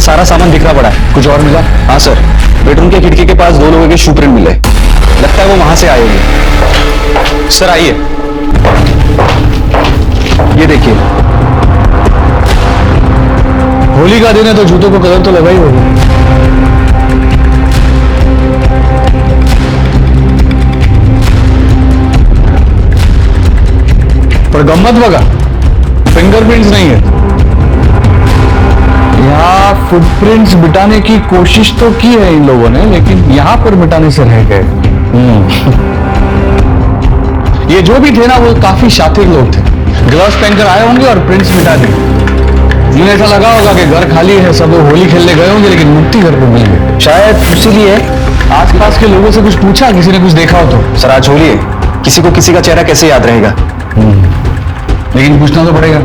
ये सारा सामान बिखरा पड़ा है। कुछ और मिला? हाँ सर, बेडरूम के खिड़की के पास 2 लोगों के शू प्रिंट मिले। लगता है वो वहां से आए होंगे। सर आइए, ये देखिए। होली का दिन है तो जूतों को कलर तो लगा ही होगा। पर गम्मत बघा, फिंगरप्रिंट्स नहीं है। यहाँ फुटप्रिंट्स मिटाने की कोशिश तो की है इन लोगों ने, लेकिन यहाँ पर मिटाने से रह गए। ये जो भी थे ना, वो काफी शातिर लोग थे। ग्लव्स पहनकर आए होंगे और प्रिंट्स मिटा दिए। उन्हें ऐसा लगा होगा कि घर खाली है, सब लोग होली खेलने गए होंगे, लेकिन मुक्ति घर पे मिल गए। शायद इसीलिए आसपास के लोगों से कुछ पूछा, किसी ने कुछ देखा हो तो। सर आज होली है, किसी को किसी का चेहरा कैसे याद रहेगा? लेकिन पूछना तो पड़ेगा।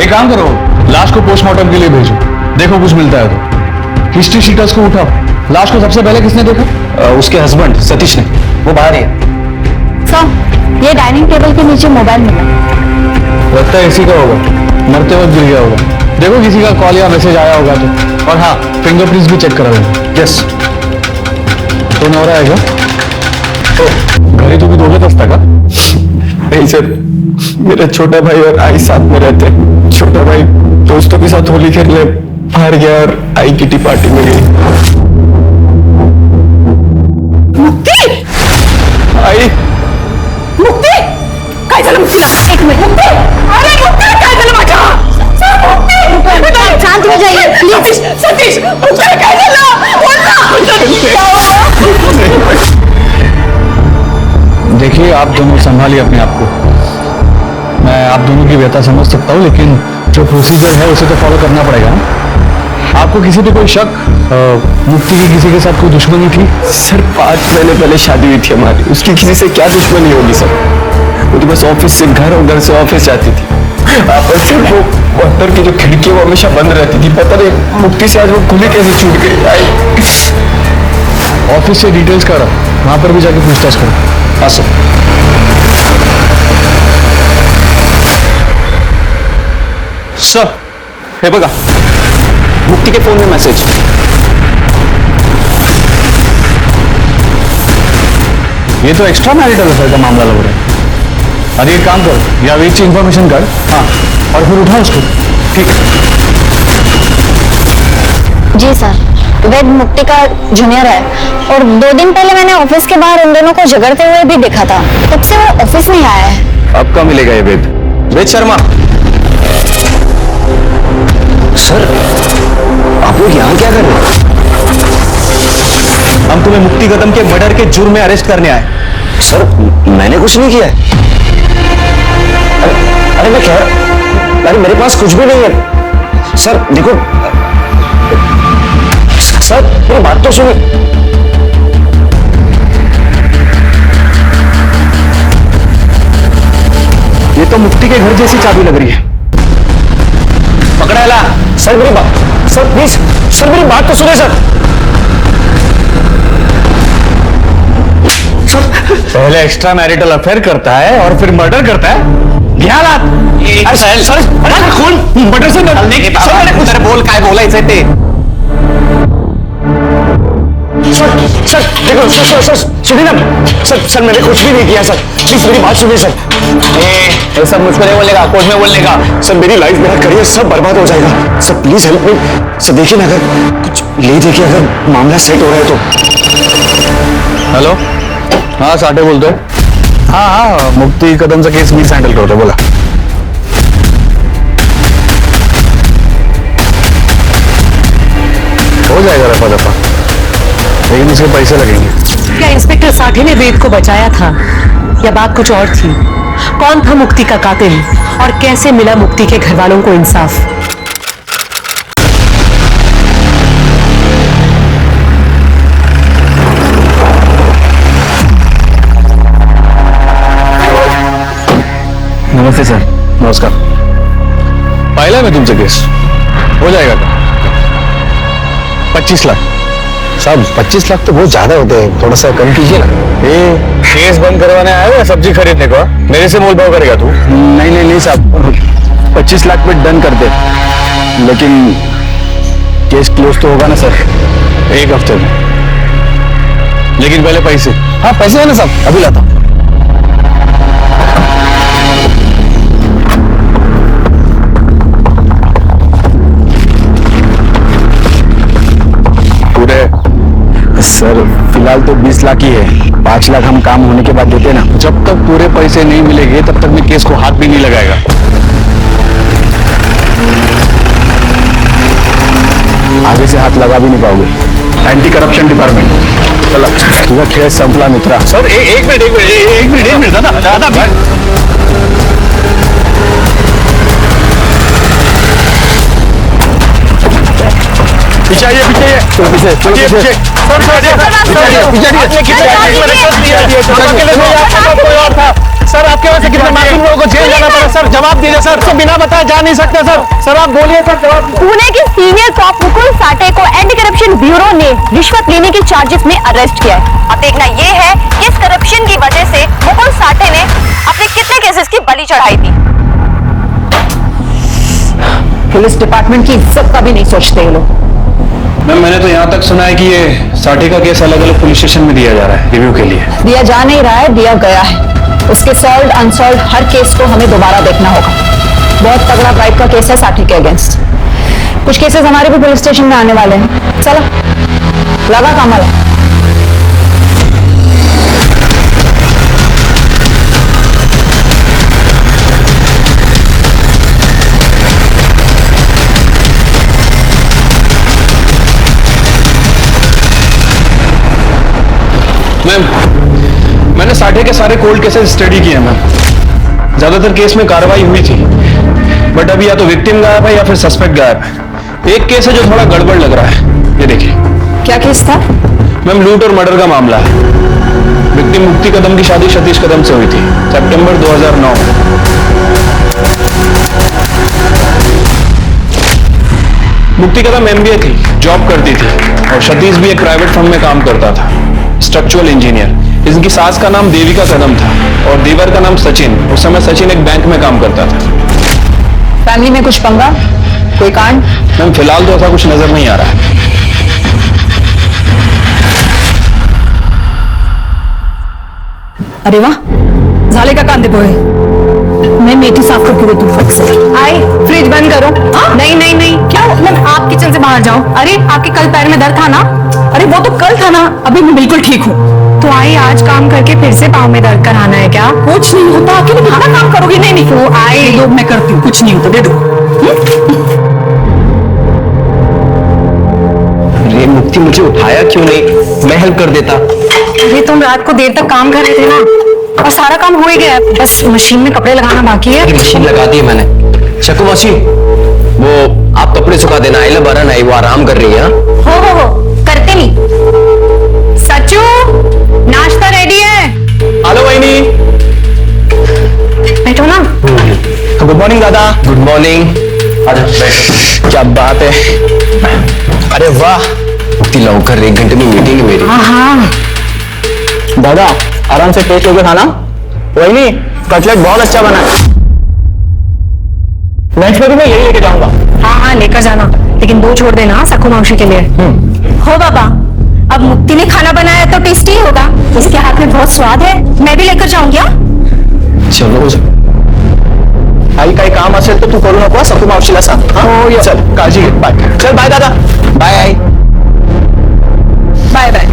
एक काम करो, लाश को पोस्टमार्टम के लिए भेजो, देखो कुछ मिलता है तो। हिस्ट्री शीटर्स को उठाओ। लाश को सबसे पहले किसने देखा? उसके हस्बैंड सतीश ने, वो बाहर ही है। सर, ये डाइनिंग टेबल के नीचे मोबाइल मिला। लगता है इसी का होगा, मरते वक्त गिर गया होगा। देखो किसी का कॉल या मैसेज आया होगा तो। और हाँ, फिंगरप्रिंट्स भी चेक करा लेंगे। यस। तो हो रहा है क्या? घड़ी तो भी दोगे दस्ता का? नहीं सर, मेरा छोटा भाई और आई साथ में रहते हैं। छोटा भाई दोस्तों के साथ होली खेलने बाहर गया और आई किटी पार्टी में गई। मुक्ति! आई मुक्ती! काय झालं मुक्तीला? एक मिनिट मुक्ती! अरे मुक्ती काय झालं माझ्या? मुक्ती! शांत हो जाइए प्लीज। सतीश मुक्तीला काय झालं? बोल ना! देखिए, आप दोनों संभालिए अपने आप को। मैं आप दोनों की व्यथा समझ सकता हूँ, लेकिन जो प्रोसीजर है उसे तो फॉलो करना पड़ेगा ना। आपको किसी पे कोई शक, मुक्ति की किसी के साथ कोई दुश्मनी थी? सर 5 महीने पहले शादी हुई थी हमारी, उसकी किसी से क्या दुश्मनी होगी सर? वो तो बस ऑफिस से घर और घर से ऑफिस जाती थी। आपस में वो अंदर की जो खिड़की वो हमेशा बंद रहती थी। पता नहीं मुक्ति से आज वो खुली कैसे छूट गई। ऑफिस से डिटेल्स करा, वहां पर भी जाके पूछताछ करो। हाँ सर। सर हे बघा, मुक्ति के फोन में मैसेज। ये तो एक्स्ट्रा मैरिटल अफेयर का मामला लग रहा है। अरे एक काम करो, या वेट से इंफॉर्मेशन कर, हाँ, और फिर उठा उसको। ठीक है जी सर, वेद मुक्ति का जूनियर है और 2 दिन पहले मैंने ऑफिस के बाहर उन दोनों को झगड़ते हुए भी देखा था। तब से वो ऑफिस नहीं आया है। अब कब मिलेगा ये वेद? वेद शर्मा। सर आप लोग यहाँ क्या कर रहे हैं? हम तुम्हें मुक्ति कदम के मर्डर के जुर्म में अरेस्ट करने आए। सर मैंने कुछ नहीं किया है। अरे मैं कह, अरे मेरे पास कुछ भी नहीं है। सर देखो, सर मेरी बात तो सुनिए। ये तो मुक्ति के घर जैसी चाबी लग रही है। पकड़ा ला। सर मेरी बात, सर प्लीज, सर मेरी बात तो सुनिए सर। पहले एक्स्ट्रा मैरिटल अफेयर करता है और फिर मर्डर करता है। सर सर खून मर्डर से निकालने की सर बोल काय बोलायचंय ते। सर सर देखो, सर सर सुनिए ना। सर सर मैंने कुछ भी नहीं किया सर, प्लीज मेरी बात सुनिए सर। ये सब मुझको नहीं बोलेगा, कोर्ट में बोलने का। सर मेरी लाइफ, मेरा करियर सब बर्बाद हो जाएगा। Sir please help me. Sir देखिए ना, अगर कुछ ले देखिए, अगर मामला सेट हो रहा है तो। हेलो, हाँ साठे बोलते हैं। हाँ हाँ, मुक्ति कदमचा केस मीच हँडल करतो, बोला। हो जाएगा रफा दफा, लेकिन इसके पैसे लगेंगे। क्या इंस्पेक्टर साठे ने वेद को बचाया था या बात कुछ और थी? कौन था मुक्ति का कातिल और कैसे मिला मुक्ति के घर वालों को इंसाफ? नमस्ते सर। नमस्कार। पाहिला मैं तुमसे केस, हो जाएगा क्या? 25 लाख। साहब 25 लाख तो बहुत ज्यादा होते हैं, थोड़ा सा कम कीजिए ना। ये केस बंद करवाने आया है या सब्जी खरीदने को? मेरे से मोल भाव करेगा तू? नहीं नहीं नहीं साहब, 25 लाख पे डन कर दे, लेकिन केस क्लोज तो होगा ना सर, 1 हफ्ते में। लेकिन पहले पैसे। हाँ पैसे है ना साहब, अभी लाता हूं। पूरे सर फिलहाल तो 20 लाख ही है, 5 लाख हम काम होने के बाद देते ना। जब तक पूरे पैसे नहीं मिलेंगे तब तक मैं केस को हाथ भी नहीं लगाएगा। आगे से हाथ लगा भी नहीं पाओगे। Anti corruption department. चलो तुझा खेळ संपला मित्रा। सर एक मिनट दादा पीछे आइए पीछे सर आपके वजह से कितने मासूम लोगों को जेल जाना पड़ा। सर जवाब दीजिए सर, तो बिना बताए जा नहीं सकते सर। सर आप बोलिए सर जवाब। पुणे के सीनियर कॉप मुकुल साठे को एंटी करप्शन ब्यूरो ने रिश्वत लेने के चार्जेस में अरेस्ट किया है। अब देखना ये है कि इस करप्शन की वजह से मुकुल साठे ने अपने कितने केसेस की बलि चढ़ाई थी। पुलिस डिपार्टमेंट की इज्जत का भी नहीं सोचते ये लोग। मैम मैंने तो यहाँ तक सुना है कि ये साठे का केस अलग अलग पुलिस स्टेशन में दिया जा रहा है रिव्यू के लिए। दिया जा नहीं रहा है, दिया गया है। उसके सॉल्व अनसॉल्व हर केस को हमें दोबारा देखना होगा। बहुत तगड़ा ब्राइब का केस है साठे के अगेंस्ट। कुछ केसेस हमारे भी पुलिस स्टेशन में आने वाले हैं। चलो लगा कमल। मैम मैंने साठे के सारे कोल्ड केसेस स्टडी किए मैम। ज्यादातर केस में कार्रवाई हुई थी, बट अभी या तो विक्टिम गायब है या फिर सस्पेक्ट गायब है। एक केस है जो थोड़ा गड़बड़ लग रहा है, ये देखिए। क्या केस था? मैम लूट और मर्डर का मामला है। विक्टिम मुक्ति कदम की शादी सतीश कदम से हुई थी सितंबर 2009 में। मुक्ति कदम एमबीए थी, जॉब करती थी, और सतीश भी एक प्राइवेट फर्म में काम करता था, स्ट्रक्चरल इंजीनियर। इनकी सास का नाम देविका कदम था और देवर का नाम सचिन। उस समय सचिन एक बैंक में काम करता था। फैमिली में कुछ पंगा, कोई कांड? मैम फिलहाल तो ऐसा कुछ नजर नहीं आ रहा है। अरे वाह, झाले का कांदे पोहे। मैं मेथी साफ करके देती हूँ। आई फ्रिज बंद करो। नहीं नहीं नहीं, क्या आप किचन से बाहर जाओ। अरे आपके कल पैर में दर्द था ना? अरे वो तो कल था ना, अभी मैं बिल्कुल ठीक हूँ। तो आई आज काम करके फिर से पाँव में दर्द कराना है क्या? कुछ नहीं होता, अकेले कितना काम करोगी? नहीं नहीं, तो आई दो, मैं करती हूँ, कुछ नहीं होता, दे दो। अरे मुक्ति मुझे उठाया क्यों नहीं? मैं हेल्प कर देता। अरे तुम रात को देर तक काम कर रहे थे ना, और सारा काम हो ही गया है। बस मशीन में कपड़े लगाना बाकी है। मशीन लगा दी है मैंने। शकु मौसी, वो आप कपड़े सुखा देना। आइला बरन आई, वो आराम कर रही है। हो करते नहीं। सचू नाश्ता रेडी है। हेलो वहीनी। बैठो ना। गुड मॉर्निंग दादा। Good morning. अरे बैठो। क्या बात है। अरे वाह, मुक्ति लौकर 1 घंटे में मीटिंग है मेरी। हाँ दादा आराम से पेट होकर खाना। वहीनी कटलेट बहुत अच्छा बना है। नेक्स्ट में भी मैं यही लेके जाऊंगा। हाँ लेकर जाना, लेकिन 2 छोड़ देना सकू मौसी के लिए। हो बाबा, अब मुक्ति ने खाना बनाया तो टेस्टी ही होगा। उसके हाथ में बहुत स्वाद है। मैं भी लेकर जाऊंगी। चलो आई काही काम असेल तर तू करू नको सकू मावशीला सांग। हो चल, काळजी घे। बाय। चल बाय दादा। बाय आई। Bye bye.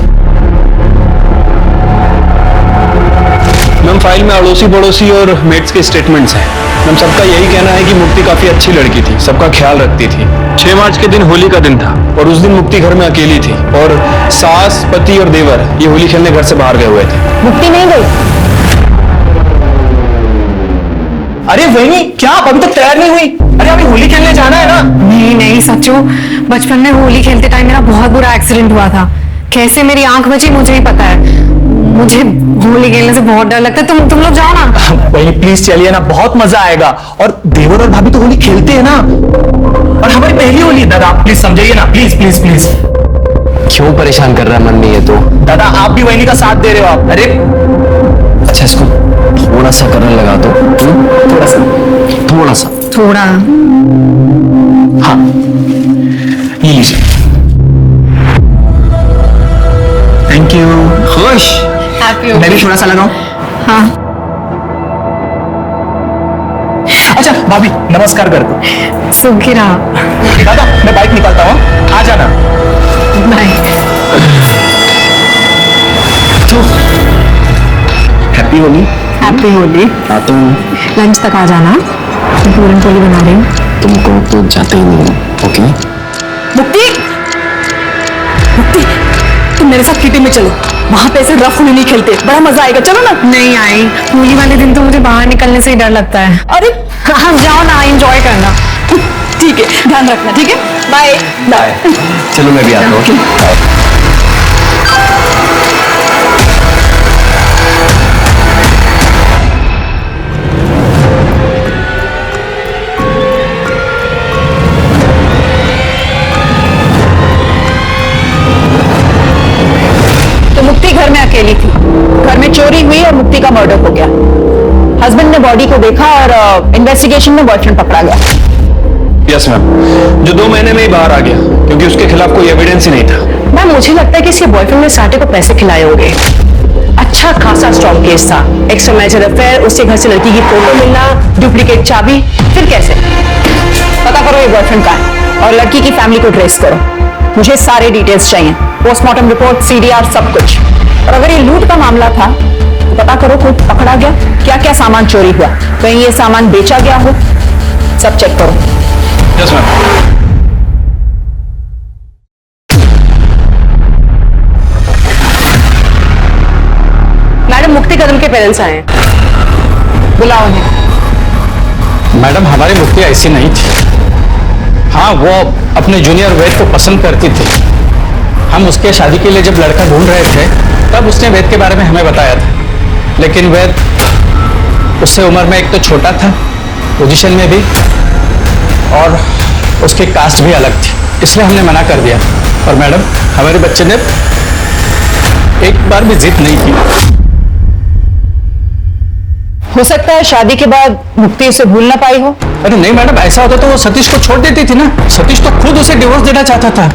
मैम फाइल में अड़ोसी पड़ोसी और मेट्स के स्टेटमेंट्स हैं। मैम सबका यही कहना है कि मुक्ति काफी अच्छी लड़की थी, सबका ख्याल रखती थी। 6 मार्च के दिन होली का दिन था और उस दिन मुक्ति घर में अकेली थी और सास, पति और देवर ये होली खेलने घर से बाहर गए हुए थे। मुक्ति नहीं गई? अरे वहीनी, क्या आप अभी तक तैयार नहीं हुई? अरे अभी होली खेलने जाना है ना। नहीं नहीं सच्चू, बचपन में होली खेलते टाइम मेरा बहुत बुरा एक्सीडेंट हुआ था। कैसे मेरी आंख बची मुझे ही पता है। मुझे होली खेलने से बहुत डर लगता है। तुम लोग जाओ ना। वहीनी प्लीज चलिए ना, बहुत मजा आएगा। और देवर और भाभी तो होली खेलते हैं ना, और हमारी पहली होली है। दादा आप प्लीज समझाइए ना, प्लीज प्लीज प्लीज। क्यों परेशान कर रहा है? मन नहीं है तो दादा आप भी वहीनी का साथ दे रहे हो आप। अरे अच्छा, इसको थोड़ा सा करने लगा दो। थोड़ा सा। थोड़ा हाँ ये लीजिए। खुश। हैप्पी मैं भी थोड़ा सा लगाऊं? हाँ अच्छा भाभी नमस्कार कर दो। सुखी रहा। दादा मैं बाइक निकालता हूँ, आ जाना। हैप्पी होली। हैप्पी होली। आता हूँ। लंच तक आ जाना, पूरन पोली बना रही हूँ। तुमको तो जाते ही नहीं। ओके मुक्ति, मुक्ति तुम मेरे साथ किटी में चलो, वहां पे ऐसे रफ होली नहीं खेलते, बड़ा मजा आएगा, चलो ना। नहीं आई, होली वाले दिन तो मुझे बाहर निकलने से ही डर लगता है। अरे हाँ जाओ ना, एंजॉय करना। ठीक है, ध्यान रखना, ठीक है, बाय बाय। चलो मैं भी आता हूँ। तो मुक्ति घर में अकेली थी, घर में चोरी हुई और मुक्ति का मर्डर हो गया। हस्बैंड ने बॉडी को देखा और इन्वेस्टिगेशन में बॉयफ्रेंड पकड़ा गया। यस मैम, जो 2 महीने में ही बाहर आ गया क्योंकि उसके खिलाफ कोई एविडेंस ही नहीं था। मैम मुझे लगता है कि इसके बॉयफ्रेंड ने साटे को पैसे खिलाए होंगे। अच्छा खासा स्ट्रॉन्ग केस था, एक्स्ट्रा मैरिजल अफेयर, उसके घर से लड़की की फोटो मिलना, डुप्लीकेट चाबी, फिर कैसे? पता करो ये बॉयफ्रेंड का है और लड़की की फैमिली को ट्रेस करो। मुझे सारे डिटेल्स चाहिए, पोस्टमार्टम रिपोर्ट, सीडीआर, सब कुछ। और अगर ये लूट का मामला था तो पता करो कोई पकड़ा गया, क्या क्या सामान चोरी हुआ, कहीं ये सामान बेचा गया हो, सब चेक करो। Yes ma'am. मैडम मुक्ति कदम के पेरेंट्स आए हैं। बुलाओ उन्हें। मैडम हमारी मुक्ति ऐसी नहीं थी। हाँ वो अपने जूनियर वेद को पसंद करती थी। हम उसके शादी के लिए जब लड़का ढूंढ रहे थे तब उसने वेद के बारे में हमें बताया था, लेकिन वेद उससे उम्र में एक तो छोटा था, पोजीशन में भी, और उसकी कास्ट भी अलग थी, इसलिए हमने मना कर दिया। और मैडम हमारे बच्चे ने एक बार भी जिद नहीं की। हो सकता है शादी के बाद मुक्ति उसे भूल ना पाई हो। अरे नहीं मैडम, ऐसा होता तो वो सतीश को छोड़ देती थी ना। सतीश तो खुद उसे डिवोर्स देना चाहता था।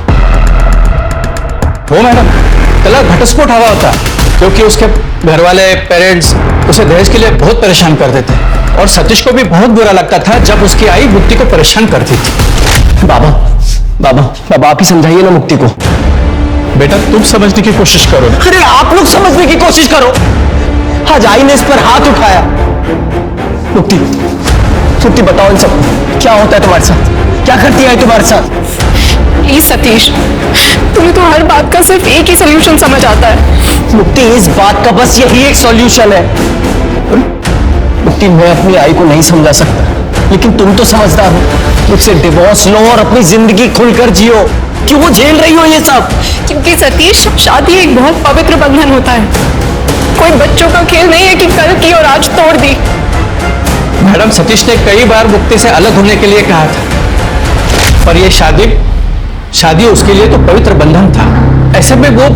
वो मैडम कल घटस्फोट हवा होता क्योंकि उसके घर वाले पेरेंट्स उसे दहेज के लिए बहुत परेशान करते थे और सतीश को भी बहुत बुरा लगता था जब उसकी आई मुक्ति को परेशान करती थी। बाबा बाबा बाबा आप ही समझाइए ना मुक्ति को। बेटा तुम समझने की कोशिश करो। अरे आप लोग समझने की कोशिश करो। आज आई ने इस पर हाथ उठाया। मुक्ति मुक्ति बताओ इन सब क्या होता है तुम्हारे साथ, क्या करती है तुम्हारे साथ? प्लीज सतीश, तुम्हें तो हर बात का सिर्फ एक ही सोल्यूशन समझ आता है। मुक्ति इस बात का बस यही एक सॉल्यूशन है। मुक्ति मैं अपनी आई को नहीं समझा सकता, लेकिन तुम तो समझदार हो। मुझसे डिवोर्स लो और अपनी जिंदगी खुलकर जियो। क्यों झेल रही हो ये सब? क्योंकि सतीश शादी एक बहुत पवित्र बंधन होता है, कोई बच्चों का खेल नहीं है कि कल की और आज तोड़ दी। मैडम सतीश ने कई बार मुक्ति से अलग होने के लिए कहा था, पर यह शादी उसके लिए तो पवित्र बंधन था। ऐसे में वो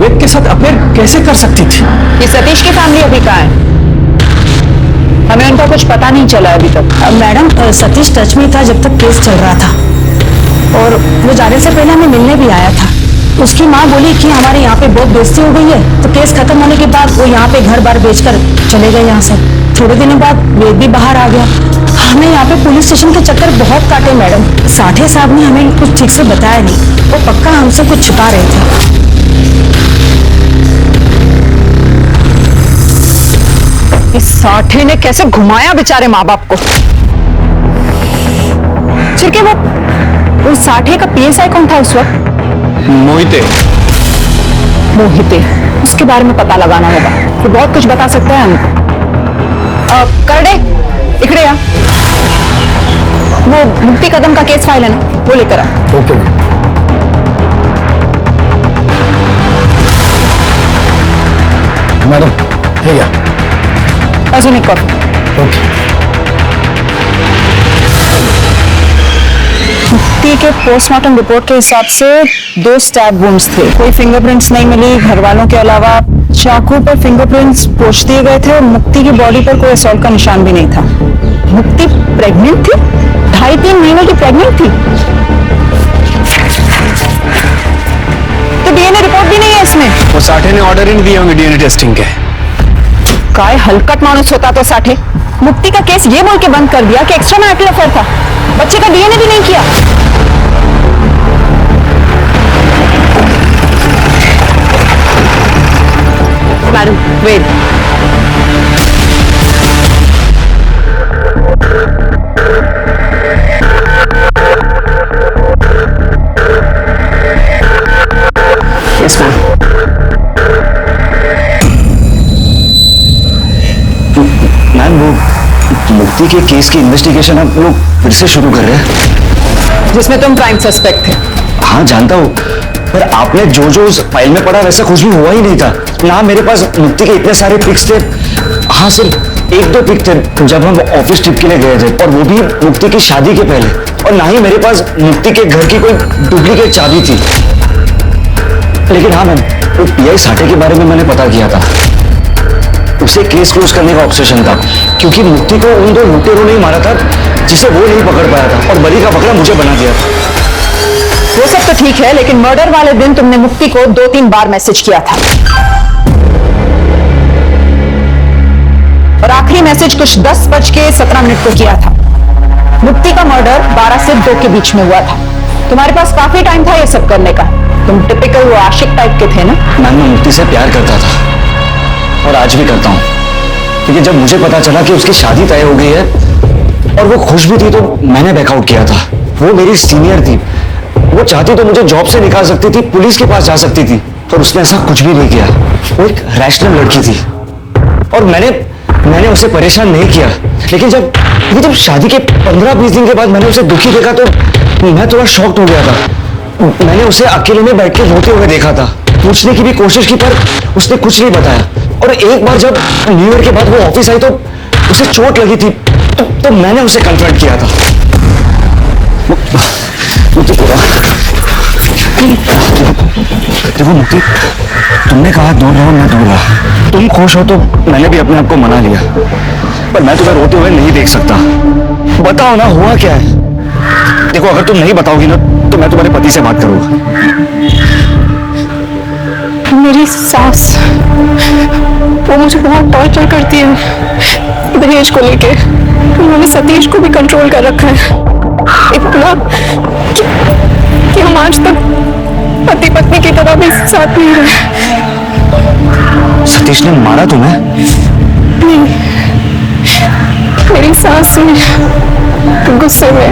वेद के साथ अफेयर कैसे कर सकती थी? ये सतीश की फैमिली अभी कहाँ है? हमें उनका कुछ पता नहीं चला अभी तक। मैडम सतीश टच में था जब तक केस चल रहा था और वो जाने से पहले हमें मिलने भी आया था। उसकी माँ बोली कि हमारे यहाँ पे बहुत बेइज्जती हो गई है, तो केस खत्म होने के बाद वो यहाँ पे घर बार बेचकर चले गए यहाँ से। थोड़े दिनों बाद वेद भी बाहर आ गया। हमने यहाँ पे पुलिस स्टेशन के चक्कर बहुत काटे मैडम। साठे साहब ने हमें कुछ ठीक से बताया नहीं, वो पक्का हमसे कुछ छुपा रहे थे। इस साठे ने कैसे घुमाया बेचारे माँ बाप को। छिड़के वो साठे का पीएसआई कौन था उस वक्त? मोहिते। मोहिते, उसके बारे में पता लगाना होगा, तो बहुत कुछ बता सकता है हमको। कर दे इकड़े आ, वो मुक्ति कदम का केस फाइल है ना, वो लेकर आ। ओके मैडम, ठीक है। अजून एक कॉफी। ओके। मुक्ति के पोस्टमार्टम रिपोर्ट के हिसाब से 2 स्टैब वुंड्स थे, कोई फिंगरप्रिंट्स नहीं मिली घर वालों के अलावा। चाकू पर फिंगरप्रिंट्स पोंछ दिए गए थे और मुक्ति की बॉडी पर कोई असॉल्ट का निशान भी नहीं था। मुक्ति प्रेग्नेंट थी, 2.5-3 महीने की प्रेग्नेंट थी। तो डीएनए रिपोर्ट भी नहीं है इसमें। वो साठे ने ऑर्डर ही नहीं दिए होंगे डीएनए टेस्टिंग के। काय हलकट मानुस होता तो साठे मुक्ति का केस ये बोल के बंद कर दिया कि एक्स्ट्रा मैरिटल अफेयर था, बच्चे का डीएनए भी नहीं किया। Madam wait, yes ma'am. Ma'am वो मुक्ति के केस की इन्वेस्टिगेशन हम लोग फिर से शुरू कर रहे हैं। जिसमें तुम प्राइम सस्पेक्ट थे। हाँ जानता हूँ, पर आपने जो जो उस फाइल में पढ़ा वैसा कुछ भी हुआ ही नहीं था ना। मेरे पास मुक्ति के इतने सारे पिक्स थे। हाँ सिर्फ एक दो पिक थे जब हम ऑफिस ट्रिप के लिए गए थे, और वो भी मुक्ति की शादी के पहले। और ना ही मेरे पास मुक्ति के घर की कोई डुप्लीकेट चाबी थी। लेकिन हाँ मैम, वो पीआई साठे के बारे में मैंने पता किया था। उसे केस क्लोज करने का ऑब्सेशन था, क्योंकि मुक्ति को उन दो लुटेरों ने ही मारा था जिसे वो नहीं पकड़ पाया था, और बलि का पकड़ा मुझे बना दिया था। वो सब तो ठीक है, लेकिन मर्डर वाले दिन तुमने मुक्ति को 2-3 बार मैसेज किया था, और आखिरी मैसेज कुछ 10:17 को किया था। मुक्ति का मर्डर 12 से 2 के बीच में हुआ था। तुम्हारे पास काफी टाइम था ये सब करने का। तुम टिपिकल वो आशिक टाइप के थे ना। मैं मुक्ति से प्यार करता था, और आज भी करता हूँ। क्योंकि जब मुझे पता चला कि उसकी शादी तय हो गई है और वो खुश भी थी, तो मैंने बैकआउट किया था। वो मेरी सीनियर थी, वो चाहती तो मुझे जॉब से निकाल सकती थी, पुलिस के पास जा सकती थी, पर उसने ऐसा कुछ भी नहीं किया। वो एक रैशनल लड़की थी, और मैंने उसे परेशान नहीं किया। लेकिन जब शादी के 15-20 दिन के बाद मैंने उसे दुखी देखा तो मैं थोड़ा शॉक्ड हो गया था। मैंने उसे अकेले में बैठ के रोते हुए देखा था। पूछने की भी कोशिश की, पर उसने कुछ नहीं बताया। और एक बार जब न्यू ईयर के बाद वो ऑफिस आई तो उसे चोट लगी थी, तो मैंने उसे कन्फ्रंट किया था। देखो मुक्ति, तुमने कहा दूर रहो, मैं दूर रहा। तुम खुश हो तो मैंने भी अपने आप को मना लिया, पर मैं तुम्हें रोते हुए नहीं देख सकता। बताओ ना, हुआ क्या है? देखो, अगर तुम नहीं बताओगी ना तो मैं तुम्हारे पति से बात करूंगा। मेरी सास, वो मुझे बहुत टॉर्चर करती है दहेज को लेके। उन्होंने सतीश को भी कंट्रोल कर रखा है, इतना कि हम आज तक पति पत्नी की तरह भी साथ नहीं रहे। सतीश ने मारा तुम्हें? नहीं, मेरी सास ने गुस्से में।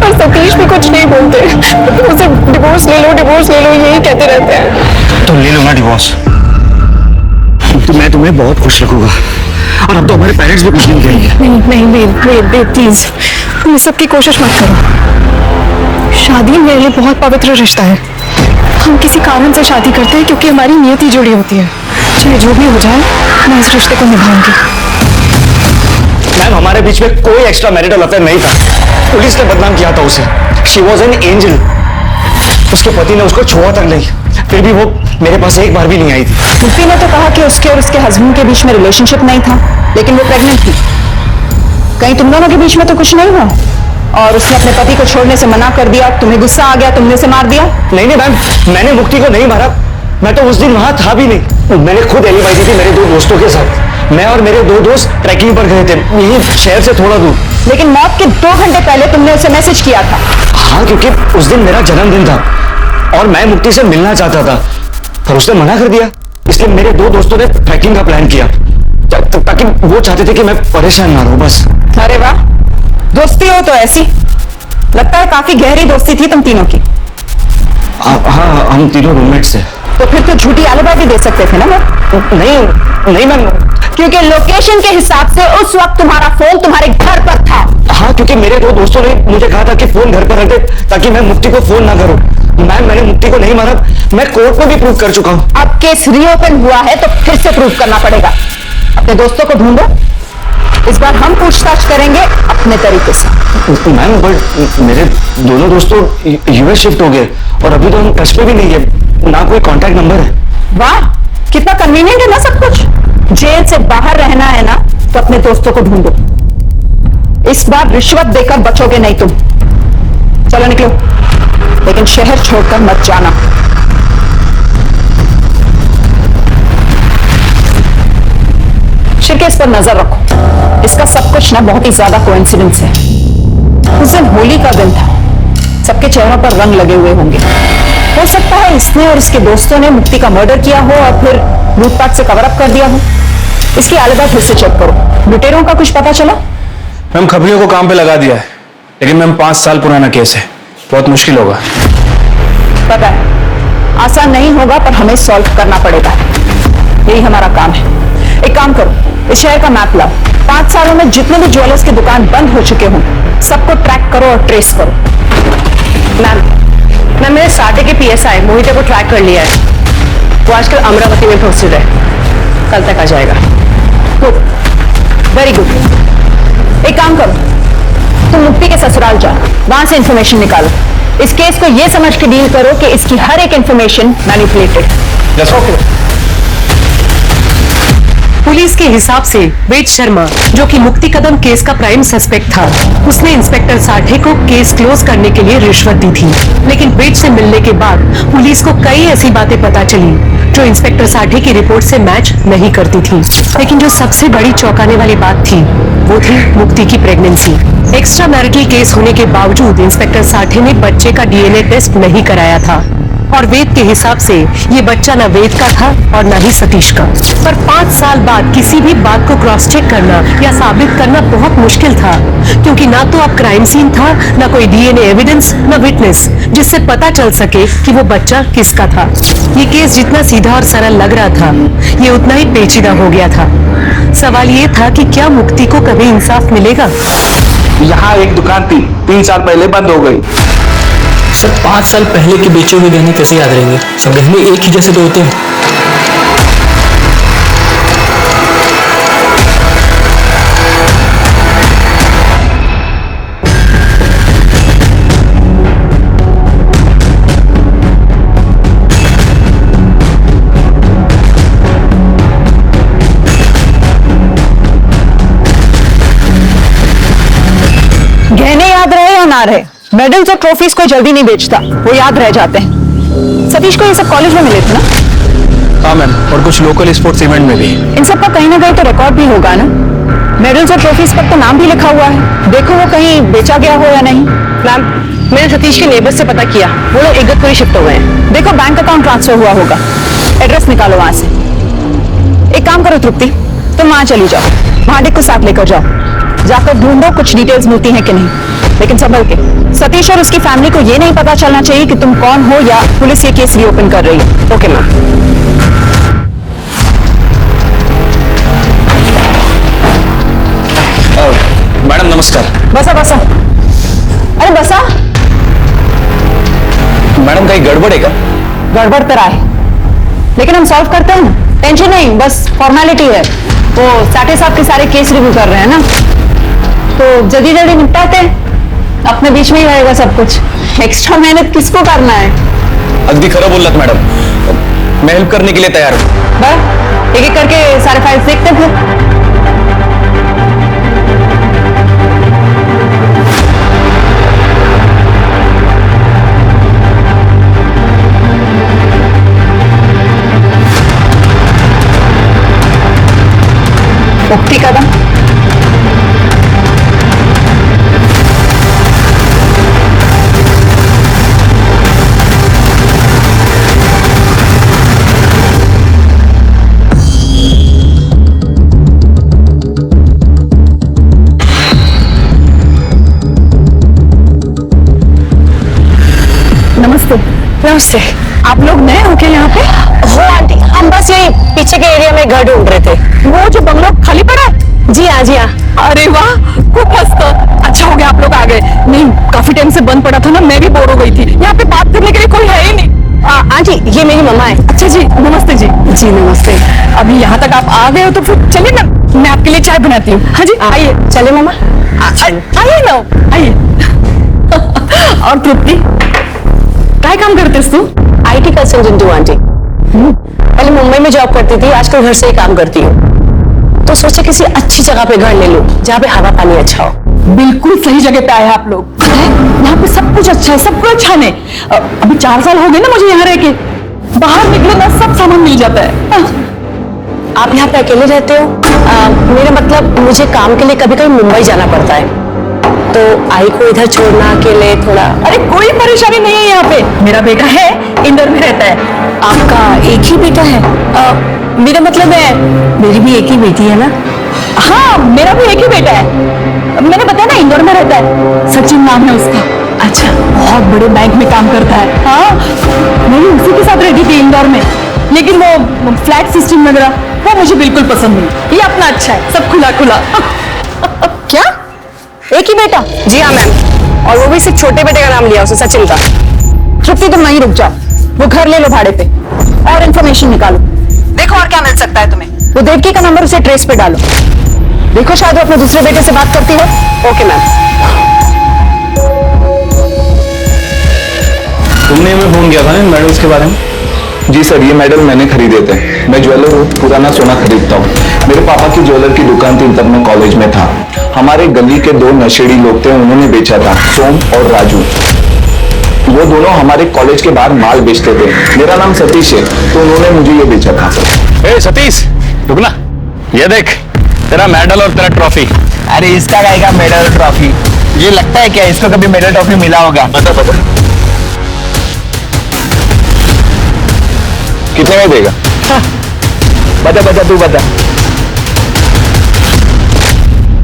और सतीश भी कुछ नहीं बोलते, उसे डिवोर्स ले लो, डिवोर्स ले लो, यही कहते रहते हैं। तो ले लो ना डिवोर्स, तो मैं तुम्हें बहुत खुश रखूंगा। और अब तो हमारे पेरेंट्स भी कुछ नहीं कहेंगे। नहीं, प्लीज तुम इस सब की कोशिश मत करो। शादी मेरे लिए बहुत पवित्र रिश्ता है। हम किसी कारण से शादी करते हैं क्योंकि हमारी नियति जुड़ी होती है। चाहे जो भी हो जाए, मैं इस रिश्ते को निभाऊंगी। मैम, हमारे बीच में कोई एक्स्ट्रा मैरिटल अफेयर नहीं था। पुलिस ने बदनाम किया था उसे। She was an angel. उसके पति ने उसको छुआ तक नहीं, फिर भी वो मेरे पास एक बार भी नहीं आई थी। मुक्ति ने तो कहा कि उसके और उसके हस्बैंड के बीच में रिलेशनशिप नहीं था, लेकिन वो प्रेग्नेंट थी। कहीं तुम दोनों के बीच में तो कुछ नहीं हुआ? और उसने अपने पति को छोड़ने से मना कर दिया, तुम्हें गुस्सा आ गया, तुमने उसे मार दिया? नहीं मैम, मैंने मुक्ति को नहीं मारा। मैं तो उस दिन वहां था भी नहीं। मैंने खुद एलिबाई दी थी मेरे 2 दोस्तों के साथ। मैं और मेरे 2 दोस्त ट्रैकिंग पर गए थे, यही शहर से थोड़ा दूर। लेकिन मौत के 2 घंटे पहले तुमने उसे मैसेज किया था। हाँ, क्योंकि उस दिन मेरा जन्मदिन था और मैं मुक्ति से मिलना चाहता था, पर उसने मना कर दिया। इसलिए मेरे 2 दोस्तों ने ट्रैकिंग का प्लान किया, ताकि वो चाहते थे कि मैं परेशान ना रहूं बस। अरे वाह, दोस्ती हो तो ऐसी। लगता है काफी गहरी दोस्ती थी तुम तीनों की। हाँ, हम तीनों रूममेट्स थे। तो फिर तो झूठी आलिबाई भी दे सकते थे ना वो? नहीं मैम, क्योंकि लोकेशन के हिसाब से उस वक्त तुम्हारा फोन तुम्हारे घर पर था। हाँ, क्योंकि मेरे 2 दोस्तों ने मुझे कहा था कि फोन घर पर रख दे ताकि मैं मुक्ति को फोन ना करूं। मैम, मैंने मुक्ति को नहीं मारा। मैं कोर्ट में भी प्रूव कर चुका हूं। अब केस रीओपन हुआ है तो फिर से प्रूव करना पड़ेगा। अपने दोस्तों को ढूंढो, इस बार हम पूछताछ करेंगे अपने तरीके से। मैम, बट मेरे दोनों दोस्तों यूएस शिफ्ट हो गए और अभी तो हम टच पे भी नहीं है, ना कोई कांटेक्ट नंबर है। वाह, कितना कन्वीनियंट है ना सब कुछ। जेल से बाहर रहना है ना, तो अपने दोस्तों को ढूंढो। इस बार रिश्वत देकर बचोगे नहीं तुम। चलो निकलो, लेकिन शहर छोड़कर मत जाना। शिरकेश पर नजर रखो, इसका सब कुछ ना बहुत ही ज्यादा कोइंसिडेंस है। उस दिन होली का दिन था, सबके चेहरों पर रंग लगे हुए होंगे। हो सकता है इसने और इसके दोस्तों ने मुक्ति का मर्डर किया हो और फिर लूटपाट से कवर अप कर दिया हो। इसकी आलिबा फिर से चेक करो। लुटेरों का कुछ पता चला? मैम खबरियों को काम पे लगा दिया है, लेकिन मैम 5 साल पुराना केस है, बहुत मुश्किल होगा। पता है आसान नहीं होगा, पर हमें सॉल्व करना पड़ेगा, यही हमारा काम है। एक काम करो, इस शहर का मैप लाओ। 5 सालों में जितने भी ज्वेलर्स की दुकान बंद हो चुके हों, सबको ट्रैक करो और ट्रेस करो। मैम मैंने साटे के पीएसआई मोहिते को ट्रैक कर लिया है। वो आजकल अमरावती में पोस्टेड है, कल तक आ जाएगा। Good, very good. एक काम करो, तुम मुक्ति के ससुराल जाओ, वहां से इंफॉर्मेशन निकालो। इस केस को यह समझ के डील करो कि इसकी हर एक इंफॉर्मेशन मैनिपुलेटेड। ओके। पुलिस के हिसाब से वेद शर्मा, जो कि मुक्ति कदम केस का प्राइम सस्पेक्ट था, उसने इंस्पेक्टर साठे को केस क्लोज करने के लिए रिश्वत दी थी। लेकिन वेद से मिलने के बाद पुलिस को कई ऐसी बातें पता चली जो इंस्पेक्टर साठे की रिपोर्ट से मैच नहीं करती थी। लेकिन जो सबसे बड़ी चौंकाने वाली बात थी, वो थी मुक्ति की प्रेगनेंसी। एक्स्ट्रा मैरिटल केस होने के बावजूद इंस्पेक्टर साठे ने बच्चे का डीएनए टेस्ट नहीं कराया था, और वेद के हिसाब से ये बच्चा ना वेद का था और ना ही सतीश का। पर 5 साल बाद किसी भी बात को क्रॉस चेक करना या साबित करना बहुत मुश्किल था, क्योंकि ना तो अब क्राइम सीन था, ना कोई डीएनए एविडेंस, ना विटनेस जिससे पता चल सके कि वो बच्चा किसका था। ये केस जितना सीधा और सरल लग रहा था, ये उतना ही पेचीदा हो गया था। सवाल ये था कि क्या मुक्ति को कभी इंसाफ मिलेगा? यहाँ एक दुकान थी, 3 साल पहले बंद हो गई। सर 5 साल पहले के बेचे हुए गहने कैसे याद रहेंगे? सब गहने एक ही जैसे तो होते हैं। गहने याद रहे या ना रहे, मेडल्स और ट्रॉफीज कोई जल्दी नहीं बेचता, वो याद रह जाते हैं। सतीश को ये सब कॉलेज में मिले थे ना? हाँ मैम, और कुछ लोकल स्पोर्ट्स इवेंट में भी। इन सब का कहीं ना कहीं तो रिकॉर्ड भी होगा ना? मेडल्स और ट्रॉफीज पर तो नाम भी लिखा हुआ है, देखो वो कहीं बेचा गया हो या नहीं। मैम मैंने सतीश के नेबर से पता किया, वो लोग इगतपुरी शिफ्ट हो गए हैं। देखो बैंक अकाउंट ट्रांसफर हुआ होगा, एड्रेस निकालो वहां से। एक काम करो तृप्ति, तुम वहां चली जाओ, भांडे को साथ लेकर जाओ, जाकर ढूंढो कुछ डिटेल्स मिलती हैं कि नहीं, लेकिन संभल के। सतीश और उसकी फैमिली को ये नहीं पता चलना चाहिए कि तुम कौन हो या पुलिस ये केस रीओपन कर रही है। Okay ma'am. मैडम नमस्कार। बसा बसा, अरे बसा। मैडम कहीं गड़बड़ है क्या? गड़बड़ तो है, लेकिन हम सॉल्व करते हैं ना, टेंशन नहीं, बस फॉर्मेलिटी है। वो साठे साहब के सारे केस रिव्यू कर रहे हैं ना, तो जल्दी जल्दी निपटाते हैं, अपने बीच में ही रहेगा सब कुछ। एक्स्ट्रा मेहनत किसको करना है? अगदी खरं बोललात मैडम, मैं हेल्प करने के लिए तैयार हूँ। बस एक एक करके सारे फाइल्स देखते हैं फिर। मुक्ति कदम, नमस्ते। नमस्ते। आप लोग नए हो क्या यहाँ पे? हो आंटी, हम बस यही पीछे के एरिया में घर ढूंढ रहे थे। वो जो बंगला खाली पड़ा है? जी हाँ जी हाँ। अरे वाह, खूब मस्त, अच्छा हो गया आप लोग आ गए। नहीं, काफी टाइम से बंद पड़ा था ना, मैं भी बोर हो गई थी। यहाँ पे बात करने के लिए कोई है ही नहीं। आंटी ये मेरी मम्मा है। अच्छा जी, नमस्ते जी। जी नमस्ते। अभी यहाँ तक आप आ गए हो तो फिर चलिए ना, मैं आपके लिए चाय बनाती हूँ। हाँ जी आइए। चले मम्मा। आइए ना, आइए। और तृप्ति, क्या काम करते तू? आईटी कंसल्टेंट हूँ आंटी। पहले मुंबई में जॉब करती थी, आजकल घर से ही काम करती हूँ। तो सोचे किसी अच्छी जगह पे घर ले लूं, जहाँ पे हवा पानी अच्छा हो। बिल्कुल सही जगह पे आए आप लोग। यहाँ पे सब कुछ अच्छा है, सब कुछ अच्छा है। अभी 4 साल हो गए ना मुझे यहाँ रह के। बाहर निकलो ना सब सामान मिल जाता है। आप यहाँ पे अकेले रहते हो? मेरा मतलब मुझे काम के लिए कभी कभी मुंबई जाना पड़ता है, तो आई को इधर छोड़ना अकेले थोड़ा। अरे कोई परेशानी नहीं है यहाँ पे। मेरा बेटा है, इंदौर में रहता है। आपका एक ही बेटा है? मेरा मतलब है मेरी भी एक ही बेटी है ना। हाँ मेरा भी एक ही बेटा है। मैंने बताया ना इंदौर में रहता है, सचिन नाम है उसका। अच्छा, बहुत बड़े बैंक में काम करता है। हाँ मैं भी उसी के साथ रहती थी इंदौर में, लेकिन वो फ्लैट सिस्टम वगैरह वो मुझे बिल्कुल पसंद नहीं। ये अपना अच्छा है, सब खुला खुला। क्या एक ही बेटा? जी हाँ मैम, और वो भी सिर्फ छोटे बेटे का नाम लिया उसने, सचिन का। तृप्ति तुम नहीं रुक जाओ, वो घर ले लो भाड़े पे और इन्फॉर्मेशन निकालो। देखो और क्या मिल सकता है तुम्हें। वो देवकी का नंबर उसे ट्रेस पे डालो। देखो शायद वो अपने दूसरे बेटे से बात करती हो। Okay ma'am. तुमने हमें फोन किया था ना मेडल्स के बारे में? जी सर, ये मेडल मैंने खरीदे थे। मैं ज्वेलर हूँ, पुराना सोना खरीदता हूँ। मेरे पापा की ज्वेलर की दुकान थी तब मैं कॉलेज में था। हमारे गली के 2 नशेड़ी लोग थे, उन्होंने बेचा था, सोम और राजू। वो दोनों हमारे कॉलेज के बाहर माल बेचते थे। मेरा नाम सतीश है, तो उन्होंने मुझे ये बेचा था। ए सतीश रुकना, ये देख तेरा मेडल और तेरा ट्रॉफी। अरे इसका क्या मेडल और ट्रॉफी? ये लगता है क्या इसको कभी मेडल ट्रॉफी मिला होगा? बता कितने में देगा? बता तू बता।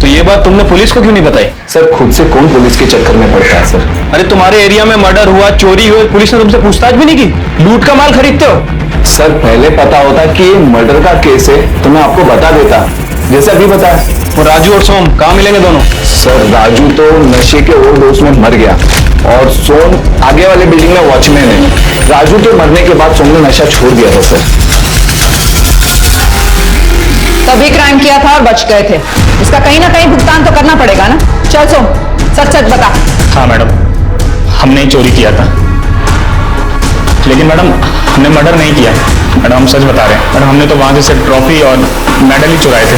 तो ये बात तुमने पुलिस को क्यों नहीं बताई? सर खुद से कौन पुलिस के चक्कर में पड़ता है सर। अरे तुम्हारे एरिया में मर्डर हुआ, चोरी हुई, पुलिस ने तुमसे पूछताछ भी नहीं की? लूट का माल खरीदते हो? सर पहले पता होता कि ये मर्डर का केस है तो मैं आपको बता देता, जैसे अभी बताया। वो राजू और सोम कहाँ मिलेंगे दोनों? सर राजू तो नशे के ओवरडोज में मर गया और सोम आगे वाले बिल्डिंग में वॉचमैन है। राजू के मरने के बाद सोम ने नशा छोड़ दिया था सर। तभी क्राइम किया था और बच गए थे। इसका कहीं ना कहीं भुगतान तो करना पड़ेगा ना। चल सोम सच सच बता। हाँ मैडम, हमने ही चोरी किया था, लेकिन मैडम हमने मर्डर नहीं किया। मैडम हम सच बता रहे हैं मैडम, हमने तो वहां से सिर्फ ट्रॉफी और मेडल ही चुराए थे।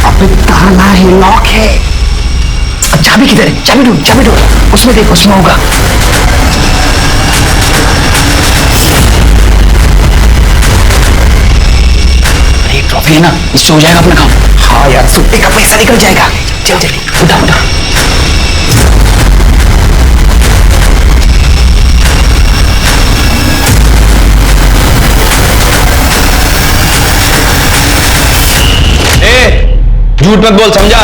अबे ताला है, लॉक है। चाबी किधर है? चाबी ढूंढ, उसमें देख, उसमें होगा। अरे ट्रॉफी है ना, इससे हो जाएगा अपना काम। हाँ यार, सुट्टे का पैसा निकल जाएगा। चल जल्दी उठा। झूठ मत बोल, समझा?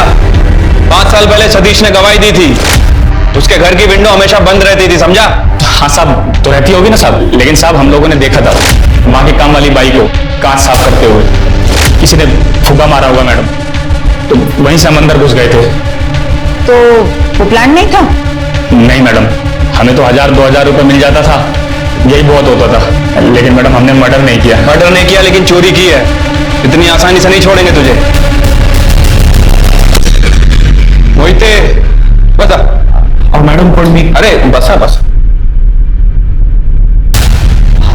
5 साल पहले सतीश ने गवाही दी थी, उसके घर की विंडो हमेशा बंद रहती थी, समझा? हाँ साहब, तो रहती होगी ना साहब, लेकिन साहब हम लोगों ने देखा था वहां की काम वाली बाई को कांच साफ करते हुए किसी ने फुगा मारा होगा मैडम, तो वहीं से हम अंदर घुस गए थे। तो वो प्लान नहीं था? नहीं मैडम, हमें तो 1000-2000 रुपए मिल जाता था, यही बहुत होता था। लेकिन मैडम हमने मर्डर नहीं किया, लेकिन चोरी की है। इतनी आसानी से नहीं छोड़ेंगे तुझे। मोहिते बता। और मैडम पण मी, अरे बसा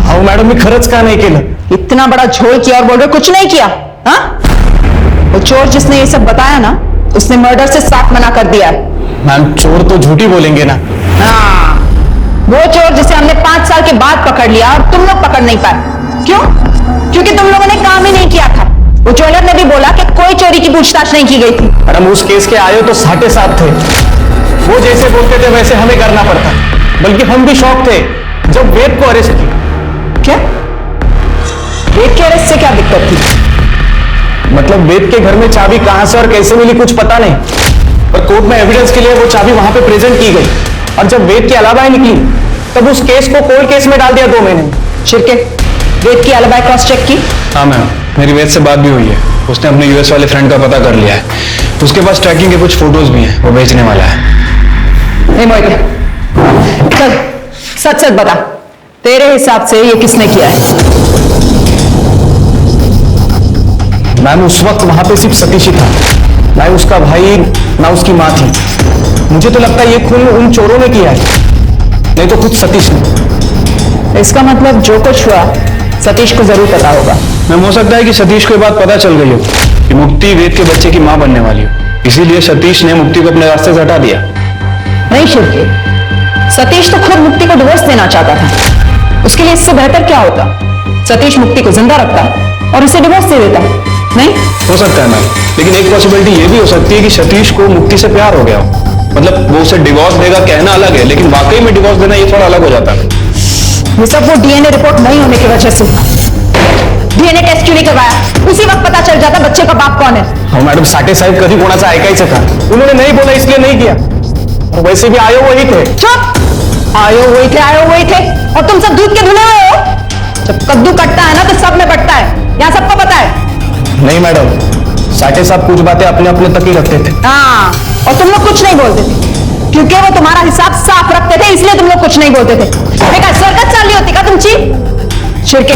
अहो मॅडम मी खरंच का नाही केलं? इतना बड़ा झोल किया और बोल रहे कुछ नहीं किया? हाँ, वो चोर जिसने ये सब बताया ना, उसने मर्डर से साफ मना कर दिया है। मैम चोर तो झूठी बोलेंगे ना। हाँ, वो चोर जिसे हमने 5 साल के बाद पकड़ लिया और तुम लोग पकड़ नहीं पाए। क्यों? क्योंकि तुम लोगों ने काम ही नहीं किया था। वो ज्वेलर ने भी बोला कि कोई चोरी की पूछताछ नहीं की गई थी। मैडम उस केस के आए तो 7.5 थे, वो जैसे बोलते थे वैसे हमें करना पड़ता, बल्कि हम भी शौक थे जब वेद को अरेस्ट किया। क्या? वेद के अरेस्ट से क्या दिक्कत थी? मतलब वेद के घर में चाबी कहां से और कैसे मिली कुछ पता नहीं, पर कोर्ट में एविडेंस के लिए वो चाबी वहां पे प्रेजेंट की गई, और जब वेद की अलाबाई निकली तब उस केस को कोर्ट केस में डाल दिया 2 महीने में। शिरके, वेद की अलाबाई क्रॉस चेक की? हाँ मैम, मेरी वेद से बात भी हुई है, उसने अपने यूएस वाले फ्रेंड का पता कर लिया है, उसके पास ट्रैकिंग के कुछ फोटोज भी हैं, वो भेजने वाला है। नहीं मोहिते, चल सच सच बता, तेरे हिसाब से ये किसने किया है? मैम उस वक्त वहां पे सिर्फ सतीश ही था, ना ही उसका भाई ना उसकी माँ थी। मुझे तो लगता है ये खून उन चोरों ने किया है, नहीं तो खुद सतीश ने। इसका मतलब जो कुछ हुआ सतीश को जरूर पता होगा। मैम हो सकता है कि सतीश को ये बात पता चल गई हो कि मुक्ति वेद के बच्चे की मां बनने वाली हो, इसीलिए सतीश ने मुक्ति को अपने रास्ते से हटा दिया। नहीं शिवके, सतीश तो खुद मुक्ति को डिवोर्स देना चाहता था। उसके लिए इससे बेहतर क्या होता, सतीश मुक्ति को जिंदा रखता और उसे डिवोर्स दे देता। नहीं हो सकता है मैम, लेकिन एक पॉसिबिलिटी ये भी हो सकती है कि सतीश को मुक्ति से प्यार हो गया हो। मतलब वो उसे डिवोर्स देगा कहना अलग है, लेकिन वाकई में डिवोर्स देना ये थोड़ा अलग हो जाता है। ये सब वो डीएनए रिपोर्ट नहीं होने की वजह से। डीएनए टेस्ट क्यों नहीं करवाया? उसी वक्त पता चल जाता बच्चे का बाप कौन है। हाँ मैडम, साठे साहेब कभी कोणाचा ऐकायचं का? उन्होंने नहीं बोला इसलिए नहीं किया, और वैसे भी आयो वही थे। चुप! आयो वही थे और तुम सब दूध के धुले हुए हो। जब कद्दू कटता है ना तो सब में बटता है, यहाँ सबको पता है। नहीं मैडम, साठे साहब कुछ बातें अपने अपने तक ही रखते थे। हाँ, और तुम लोग कुछ नहीं बोलते थे क्योंकि वो तुम्हारा हिसाब साफ रखते थे, इसलिए तुम लोग कुछ नहीं बोलते थे। देखा सरकत चाली होती का तुमची? शिरके,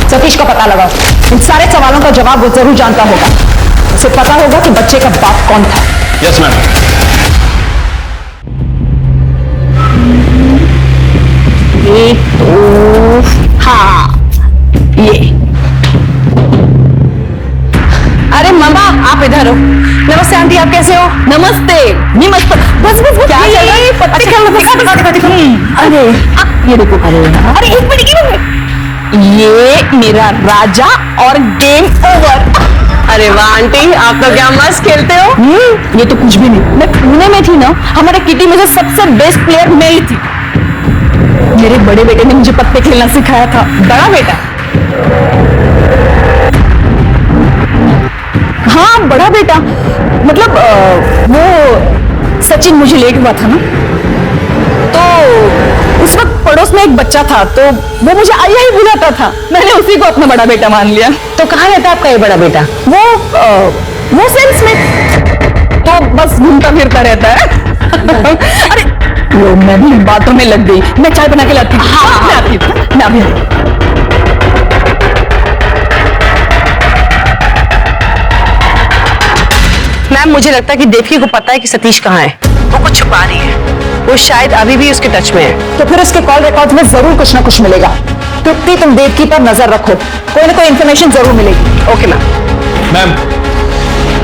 सतीश का पता लगाओ। इन सारे सवालों का जवाब वो जरूर जानता होगा। उसे पता होगा कि बच्चे का बाप कौन था। Yes ma'am. ये तो हाँ, ये। अरे मामा, आप इधर हो। नमस्ते आंटी, आप कैसे हो? नमस्ते। नहीं मस्त, बस क्या चल रहा है? पत्ते क्या अरे ये देखो, अरे एक मिनट, ये मेरा राजा और गेम ओवर। अरे वाह आंटी, आप तो क्या मस्त खेलते हो। ये तो कुछ भी नहीं, मैं पुणे में थी ना, हमारे किटी में से सबसे बेस्ट प्लेयर मैं ही थी। मेरे बड़े बेटे ने मुझे पत्ते खेलना सिखाया था। बड़ा बेटा? हाँ बड़ा बेटा, मतलब वो सचिन मुझे लेट हुआ था ना, तो उस वक्त पड़ोस में एक बच्चा था, तो वो मुझे आया ही बुलाता था। मैंने उसी को अपना बड़ा बेटा मान लिया। तो कहाँ रहता है आपका ये बड़ा बेटा? वो सेल्स में, तो बस घूमता फिरता रहता है। अरे वो मैं भी बातों में लग गई। मैं चाय बना के लाती हूँ। हाँ, मैं आती हूँ, मैं अभी आती हूँ। मैम, मुझे लगता है कि देवकी को पता है कि सतीश कहाँ है। वो कुछ छुपा रही है। वो शायद अभी भी उसके टच में है। तो फिर उसके कॉल रिकॉर्ड्स में जरूर कुछ ना कुछ मिलेगा। तृप्ति, तुम देवकी पर नजर रखो, कोई ना कोई इन्फॉर्मेशन जरूर मिलेगी। Okay ma'am. मैम,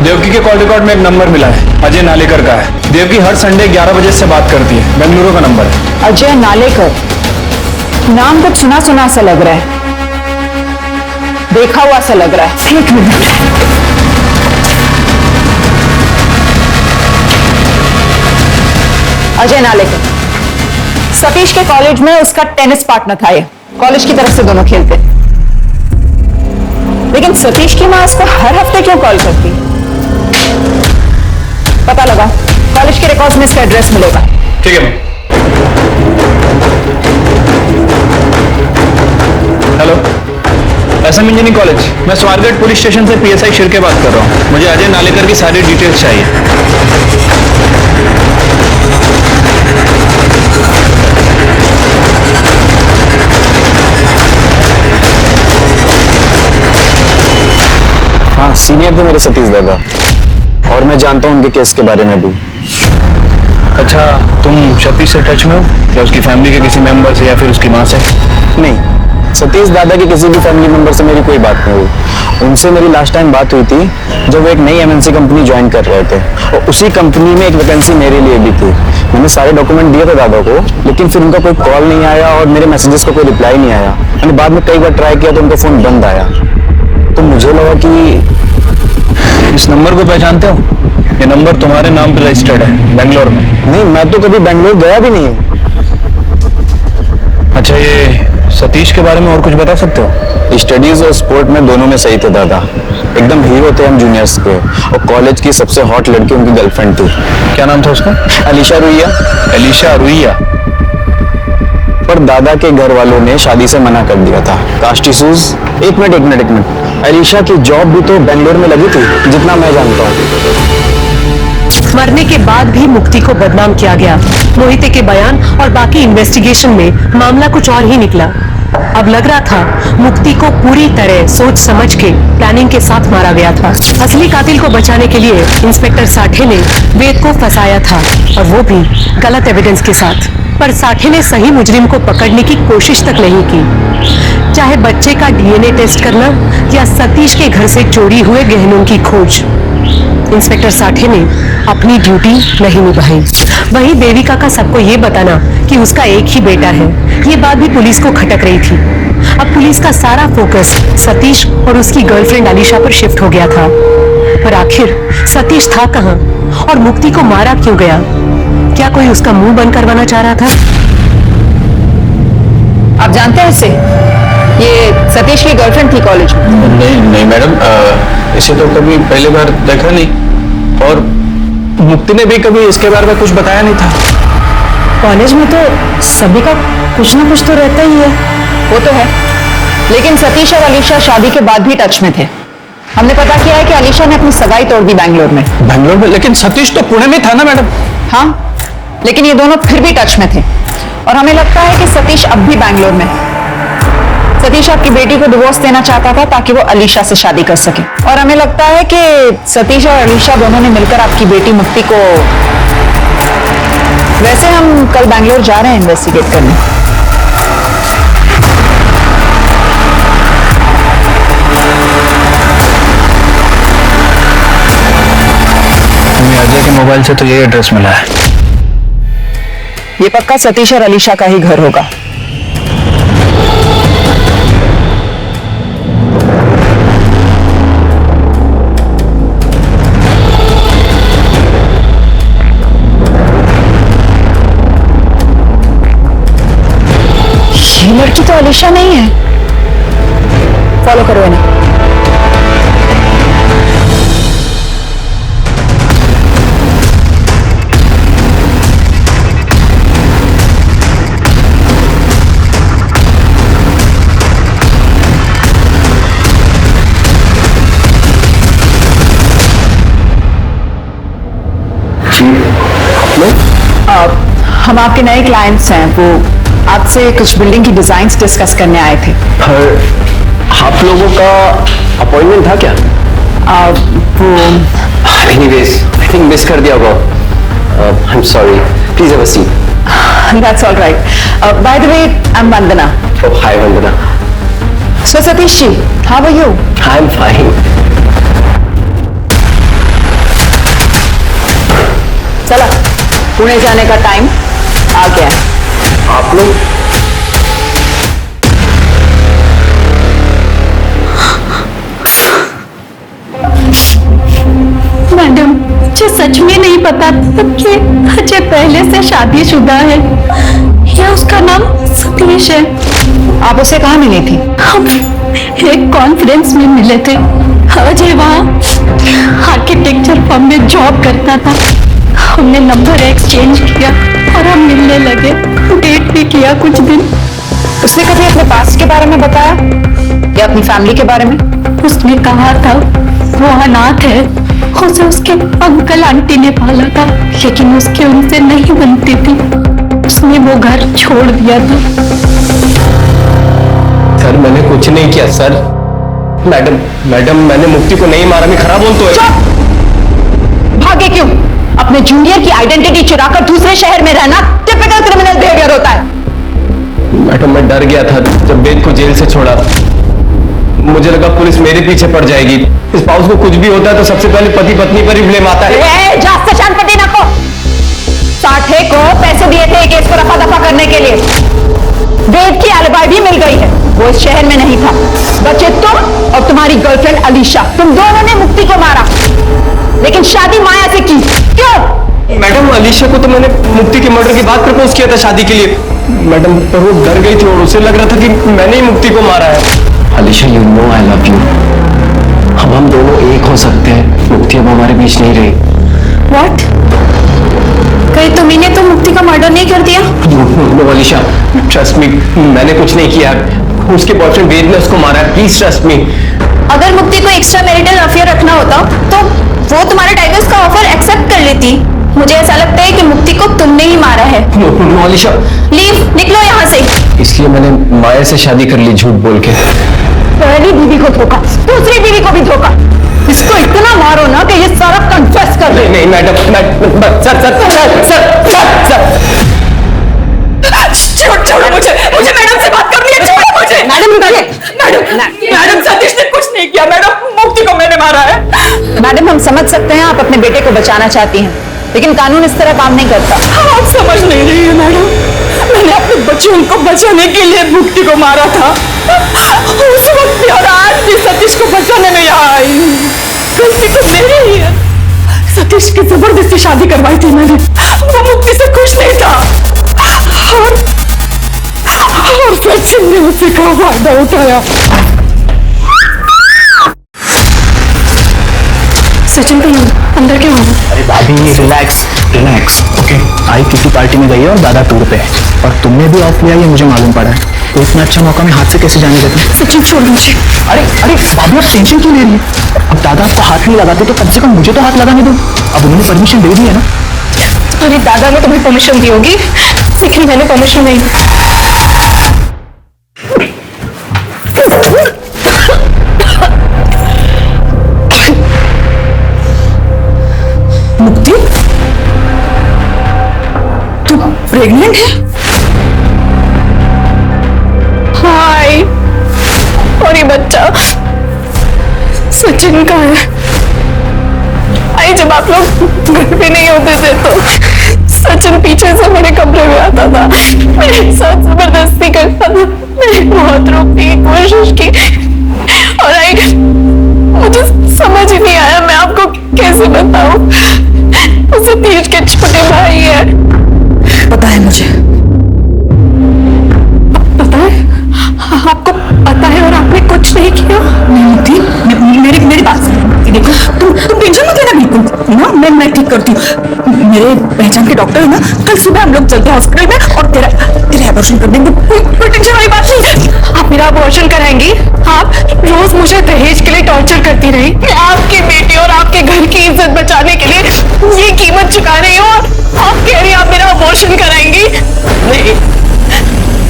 देवकी के कॉल रिकॉर्ड में एक नंबर मिला है, अजय नालेकर का है। देवकी हर संडे 11 बजे से बात करती है, बेंगलुरु का नंबर है। अजय नालेकर, नाम कुछ सुना सुना सा लग रहा है, देखा हुआ सा लग रहा है। एक मिनट, अजय नालेकर, सतीश के कॉलेज में उसका टेनिस पार्टनर था। ये कॉलेज की तरफ से दोनों खेलते, लेकिन सतीश की मां उसको हर हफ्ते क्यों कॉल करती? पता लगा, कॉलेज के रिकॉर्ड्स में इसका एड्रेस मिलेगा। ठीक है ma'am. Hello, SM engineering college, मैं स्वारगेट पुलिस स्टेशन से पीएसआई शिरके बात कर रहा हूँ। मुझे अजय नालेकर की सारी डिटेल्स चाहिए। हाँ, सीनियर थे मेरे सतीश दादा, और मैं जानता हूँ उनके केस के बारे में भी। अच्छा, तुम सतीश से टच में हो या उसकी फैमिली के किसी मेंबर से या फिर उसकी माँ से? नहीं, सतीश दादा की किसी भी फैमिली मेंबर से मेरी कोई बात नहीं हुई। उनसे मेरी लास्ट टाइम बात हुई थी जब वो एक नई एमएनसी कंपनी ज्वाइन कर रहे थे, और उसी कंपनी में एक वैकेंसी मेरे लिए भी थी। मैंने सारे डॉक्यूमेंट दिए थे दादा को, लेकिन फिर उनका कोई कॉल नहीं आया और मेरे मैसेजेस का कोई रिप्लाई नहीं आया। मैंने बाद में कई बार ट्राई किया तो उनका फोन बंद आया। तो मुझे लगा कि इस नंबर को पहचानते हो? ये नंबर तुम्हारे नाम पे रजिस्टर्ड है बेंगलोर में। नहीं, मैं तो कभी बेंगलोर गया भी नहीं। अच्छा, ये सतीश के बारे में और कुछ बता सकते हो? स्टडीज और स्पोर्ट में दोनों में सही थे दादा, एकदम हीरो थे हम जूनियर्स के, और कॉलेज की सबसे हॉट लड़की उनकी गर्लफ्रेंड थी। क्या नाम था उसका? अलीशा रुइया। अलीशा रुइया। पर दादा के घर वालों ने शादी से मना कर दिया था। Caste issues. एक मिनट, अलीशा की जॉब भी तो बेंगलोर में लगी थी, जितना मैं जानता हूँ। मरने के बाद भी मुक्ति को बदनाम किया गया। मोहिते के बयान और बाकी इन्वेस्टिगेशन में मामला कुछ और ही निकला। अब लग रहा था मुक्ति को पूरी तरह सोच समझ के प्लानिंग के साथ मारा गया था। असली कातिल को बचाने के लिए इंस्पेक्टर साठे ने वेद को फंसाया था, और वो भी गलत एविडेंस के साथ। पर साठे ने सही मुजरिम को पकड़ने की कोशिश तक नहीं की, चाहे बच्चे का डीएनए टेस्ट करना या सतीश के घर से चोरी हुए गहनों की खोज। इंस्पेक्टर साठे ने अपनी ड्यूटी नहीं निभाई। वहीं देविका का सबको ये बताना कि उसका एक ही बेटा है, ये बात भी पुलिस को खटक रही थी। अब पुलिस का सारा फोकस सतीश और उसकी गर्लफ्रेंड अलीशा पर शिफ्ट हो गया था। पर आखिर सतीश था कहाँ और मुक्ति को मारा क्यों गया? क्या कोई उसका मुंह बंद करवाना चाह रहा था? आप जानते हैं इसे? ये सतीश की गर्लफ्रेंड थी कॉलेज में। नहीं मैडम, इसे तो कभी पहली बार देखा नहीं, और मुक्ति ने भी कभी इसके बारे में कुछ बताया नहीं था। कॉलेज में तो सभी का कुछ ना कुछ तो रहता ही है। वो तो है, लेकिन सतीश और अलीशा शादी के बाद भी टच में थे। हमने पता किया है कि अलीशा ने अपनी सगाई तोड़ दी बैंगलोर में। बैंगलोर में? लेकिन सतीश तो पुणे में था ना मैडम। हाँ, लेकिन ये दोनों फिर भी टच में थे और हमें लगता है कि सतीश अब भी बैंगलोर में। सतीश आपकी बेटी को डिवोर्स देना चाहता था ताकि वो अलीशा से शादी कर सके, और हमें लगता है कि सतीश और अलीशा दोनों ने मिलकर आपकी बेटी मुक्ति को। वैसे हम कल बैंगलोर जा रहे हैं इन्वेस्टिगेट करने। अजय के मोबाइल से तो ये एड्रेस मिला है। ये पक्का सतीश और अलीशा का ही घर होगा। ये लड़की तो अलीशा नहीं है। फॉलो करो इन्हें। हम आपके नए क्लाइंट्स हैं, वो आपसे कुछ बिल्डिंग की डिजाइन्स डिस्कस करने आए थे। आप लोगों का अपॉइंटमेंट था क्या? वो एनीवेज, आई थिंक मिस कर दिया होगा। I am sorry, please have a seat. That's all right. By the way, I am Vandana. Oh hi Vandana. So Satish ji, how are you? I am fine. चला, पुणे जाने का टाइम आ गया है। आप लोग मैडम, मुझे सच में नहीं पता था कि अजय पहले से शादीशुदा है या उसका नाम सतीश है। आप उसे कहाँ मिली थी? हम एक कॉन्फ्रेंस में मिले थे। अजय वहाँ आर्किटेक्चर फर्म में जॉब करता था। हमने नंबर एक्सचेंज किया और हम मिलने लगे, डेट भी किया कुछ दिन। उसने कभी अपने पास्ट के बारे में बताया या अपनी फैमिली के बारे में? उसने कहा था वो अनाथ है, उसे उसके अंकल आंटी ने पाला था, लेकिन उसके उनसे नहीं बनती थी। उसने वो घर छोड़ दिया था। सर मैंने कुछ नहीं किया सर। मैडम मैंने मुक्ति को नहीं मारा। मैं खराब बोल तो है। चुप! भागे क्यों? अपने जूनियर की आइडेंटिटी चुराकर दूसरे शहर में रहना टिपिकल क्रिमिनल बिहेवियर होता है। मैडम मैं डर गया था जब वेद को जेल से छोड़ा। मुझे लगा पुलिस मेरे पीछे पड़ जाएगी। इस पाउस को कुछ भी होता है तो सबसे पहले पति पत्नी पर ही ब्लेम आता है। जास्त शांत पति ना को। साठे को पैसे दिए थे केस को रफा दफा करने के लिए। वेद की एलिबाई भी मिल गई है, वो इस शहर में नहीं था। बचे तुम और तुम्हारी गर्लफ्रेंड अलीशा, तुम दोनों ने मुक्ति को मारा, लेकिन शादी माया से की। क्यों? मैडम अलीशा को तो मैंने मुक्ति के मर्डर के बाद प्रपोज किया था शादी के लिए। मैडम पर वो डर गई थी और उसे लग रहा था कि मैंने ही मुक्ति को मारा है। Alisha you know I love you. अब हम दोनों एक हो सकते हैं। मुक्ति अब हमारे बीच नहीं रही। व्हाट? कहीं तुम्ही तो मुक्ति का मर्डर नहीं कर दिया? नो अलीशा, ट्रस्ट मी, मैंने कुछ नहीं किया। उसके बॉयफ्रेंड वेद ने उसको मारा है। Please trust me. अगर मुक्ति को एक्स्ट्रा मैरिटल अफेयर रखना होता तो वो तुम्हारे डाइवोर्स का ऑफर एक्सेप्ट कर लेती। मुझे ऐसा लगता है कि मुक्ति को तुमने ही मारा है। नो अलीशा, लीव, निकलो यहाँ से। इसलिए मैंने माया से शादी कर ली झूठ बोल के। पहली बीवी को धोखा, दूसरी बीवी को भी धोखा। इसको इतना मारो ना कि ये सारा कन्फेस कर दे। नहीं मैडम, सर। मैडम, हम समझ सकते हैं आप अपने बेटे को बचाना चाहती हैं, लेकिन कानून इस तरह काम नहीं करता। आप समझ नहीं रही है मैडम, मैंने अपने बच्चों को बचाने के लिए मुक्ति को मारा था उस वक्त भी, और आज भी सतीश को बचाने में यहाँ आई हूँ। गलती तो मेरी ही है। सतीश की जबरदस्ती शादी करवाई थी मैंने, वो मुक्ति से खुश नहीं था और सचिन ने उसी का फायदा उठाया। सचिन भाई अंदर क्यों हो? अरे भाभी रिलैक्स रिलैक्स, ओके। आई किसी पार्टी में गई है और दादा टूर पे है, और तुमने भी ऑफ लिया ये मुझे मालूम पड़ा है, तो इतना अच्छा मौका मैं हाथ से कैसे जाने देता? सचिन छोड़ मुझे। अरे अरे भाभी, आप टेंशन क्यों ले रही है? अब दादा आपको हाथ नहीं लगाते तो कम से कम मुझे तो हाथ लगाने दो। अब उन्होंने परमिशन दे दी है ना। अरे दादा ने तुम्हें परमिशन दी होगी, लेकिन मैंने परमिशन नहीं दी। मुक्ति, तू प्रेग्नेंट है? हाय, और ये बच्चा सचिन का है। आई जब आप लोग घर पे नहीं होते थे तो सचिन पीछे से मेरे कमरे में आता था, मेरे साथ जबरदस्ती करता था। मैंने बहुत रोकने की कोशिश की और आई मुझे समझ ही नहीं आया मैं आपको कैसे बताऊं। वो सतीश के छोटे भाई है। पता है मुझे, पता है आपको, पता है और आपने कुछ नहीं किया। मेरी बात देखो, तुम टेंशन मत लेना बिल्कुल ना, मैं ठीक करती हूँ। मेरे पहचान के डॉक्टर है ना, कल सुबह हम लोग चलते हैं हॉस्पिटल में और तेरा अबॉर्शन कर देंगे। कोई टेंशन वाली बात नहीं। आप मेरा अबॉर्शन कराएंगी? आप रोज मुझे दहेज के लिए टॉर्चर करती रही, मैं आपके बेटे और आपके घर की इज्जत बचाने के लिए ये कीमत चुका रही हूँ और आप कह रही आप मेरा अबॉर्शन कराएंगी? नहीं,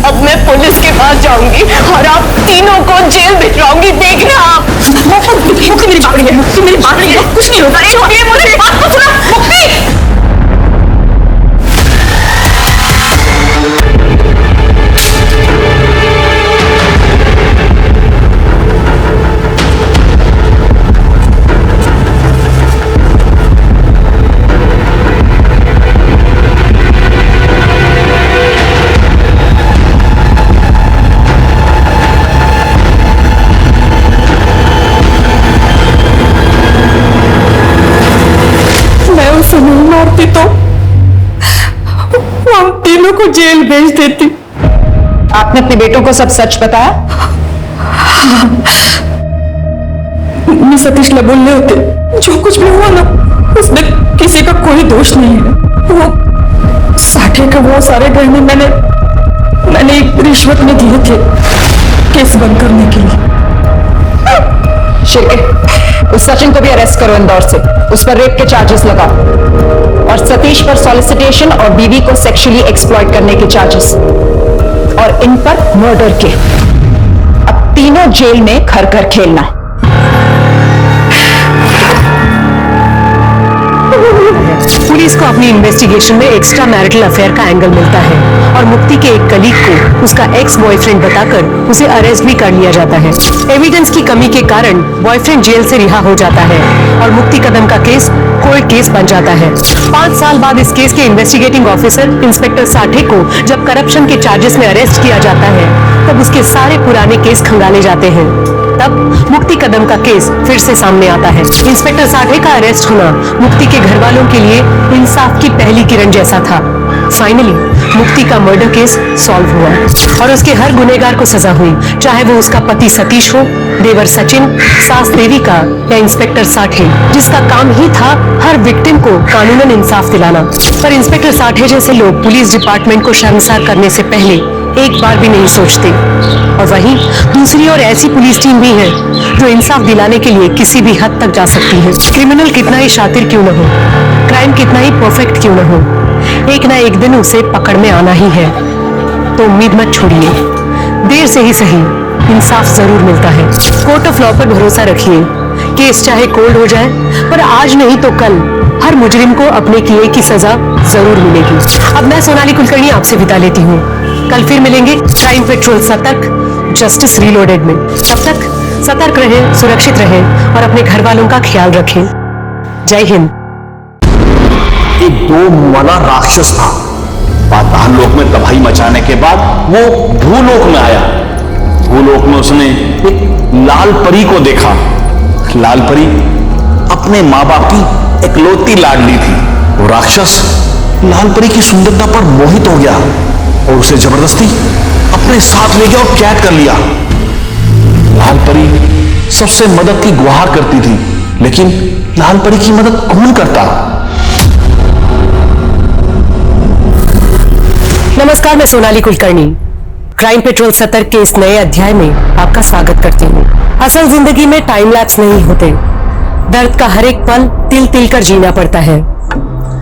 अब मैं पुलिस के पास जाऊंगी और आप तीनों को जेल भिजवाऊंगी। देखना आप। मुक्ति मेरी बात है, मुक्ति मेरी बात है, कुछ नहीं होगा। मुझे बात तो सुना मुक्ति। मारती तो हम तीनों को जेल भेज देती। आपने अपने बेटों को सब सच बताया? मैं सतीश बोलने होते, जो कुछ भी हुआ ना उसमें किसी का कोई दोष नहीं है। वो साठे का वो सारे गहने मैंने एक रिश्वत में दिए थे केस बंद करने के लिए। शिरके, उस सचिन को भी अरेस्ट करो इंदौर से, उस पर रेप के चार्जेस लगाओ, और सतीश पर सॉलिसिटेशन और बीवी को सेक्सुअली एक्सप्लॉइट करने के चार्जेस, और इन पर मर्डर के। अब तीनों जेल में घर घर खेलना। पुलिस को अपनी इन्वेस्टिगेशन में एक्स्ट्रा मैरिटल अफेयर का एंगल मिलता है और मुक्ति के एक कलीग को उसका एक्स बॉयफ्रेंड बताकर उसे अरेस्ट भी कर लिया जाता है। एविडेंस की कमी के कारण बॉयफ्रेंड जेल से रिहा हो जाता है और मुक्ति कदम का केस कोर्ट केस बन जाता है। 5 साल बाद इस केस के इन्वेस्टिगेटिंग ऑफिसर इंस्पेक्टर साठे को जब करप्शन के चार्जेस में अरेस्ट किया जाता है, तब उसके सारे पुराने केस खंगाले जाते हैं। तब मुक्ति कदम का केस फिर से सामने आता है। इंस्पेक्टर साठे का अरेस्ट होना मुक्ति के घर वालों के लिए इंसाफ की पहली किरण जैसा था। फाइनली मुक्ति का मर्डर केस सॉल्व हुआ और उसके हर गुनहगार को सजा हुई, चाहे वो उसका पति सतीश हो, देवर सचिन, सास देविका या इंस्पेक्टर साठे, जिसका काम ही था हर विक्टिम को कानूनन इंसाफ दिलाना। पर इंस्पेक्टर साठे जैसे लोग पुलिस डिपार्टमेंट को शर्मसार करने से पहले एक बार भी नहीं सोचते। और वहीं दूसरी ओर ऐसी पुलिस टीम भी है जो इंसाफ दिलाने के लिए किसी भी हद तक जा सकती है। क्रिमिनल कितना ही शातिर क्यों न हो, क्राइम कितना ही परफेक्ट क्यों न हो, एक ना एक दिन उसे पकड़ में आना ही है। तो उम्मीद मत छोड़िए, देर से ही सही इंसाफ जरूर मिलता है। कोर्ट ऑफ लॉ पर भरोसा रखिए, केस चाहे कोल्ड हो जाए पर आज नहीं तो कल हर मुजरिम को अपने किए की सजा जरूर मिलेगी। अब मैं सोनाली कुलकर्णी आपसे विदा लेती हूँ। कल फिर मिलेंगे क्राइम पेट्रोल सतर्क जस्टिस रीलोडेड में। तब तक सतर्क रहें, सुरक्षित रहें और अपने घर वालों का ख्याल रखें। जय हिंद। एक दो मुआला राक्षस था। पाताल लोक में तबाही मचाने के बाद वो भूलोक में आया। भूलोक में उसने एक लाल परी को देखा। लाल परी अपने माँ बाप की इकलौती लाडली थी। वो राक्षस लाल परी की सुंदरता पर मोहित हो गया और उसे जबरदस्ती अपने साथ ले गया और कैद कर लिया। लाल परी सबसे मदद की गुहार करती थी, लेकिन लाल परी की मदद कौन करता? नमस्कार, मैं सोनाली कुलकर्णी क्राइम पेट्रोल सतर्क के इस नए अध्याय में आपका स्वागत करती हूँ। असल जिंदगी में टाइम लैप्स नहीं होते। दर्द का हर एक पल तिल तिल कर जीना पड़ता है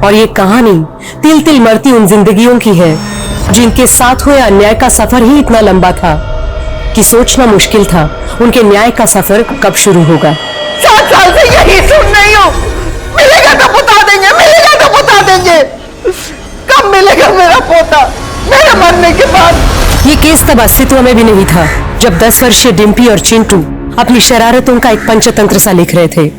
और ये कहानी तिल तिल मरती उन जिंदगियों की है जिनके साथ हुए अन्याय का सफर ही इतना लंबा था कि सोचना मुश्किल था उनके न्याय का सफर कब शुरू होगा। 7 साल से यही सुन रही हूँ, मिलेगा तो बता देंगे, मिलेगा तो बता देंगे। कब मिलेगा मेरा पोता मेरे मरने के बाद? ये केस तब अस्तित्व में भी नहीं था जब 10 वर्षीय डिम्पी और चिंटू अपनी शरारतों का एक पंचतंत्र सा लिख रहे थे।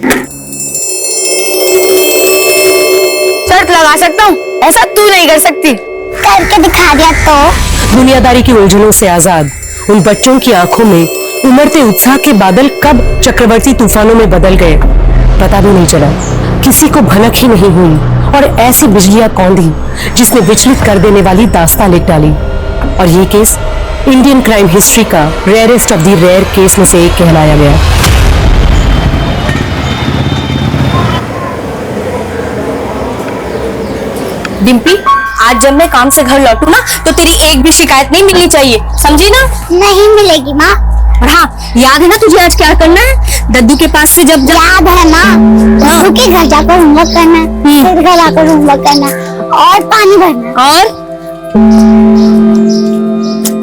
शर्त लगा सकता हूँ, ऐसा तू नहीं कर सकती। करके दिखा दिया तो। दुनियादारी की उलझनों से आजाद उन बच्चों की आंखों में उमड़ते उत्साह के बादल कब चक्रवर्ती तूफानों में बदल गए पता भी नहीं चला। किसी को भनक ही नहीं हुई और ऐसी बिजलियां कौंधी जिसने विचलित कर देने वाली दास्तां लिख डाली। और ये केस इंडियन क्राइम हिस्ट्री का rarest of the rare case में से एक कहलाया गया। डिम्पी, आज जब मैं काम से घर लौटू ना तो तेरी एक भी शिकायत नहीं मिलनी चाहिए, समझी ना? नहीं मिलेगी माँ। और हाँ, याद है ना तुझे आज क्या करना है? दद्दू के पास से जब याद है माँ, दद्दू के घर जाकर होमवर्क करना, फिर घर आकर होमवर्क करना और पानी भरना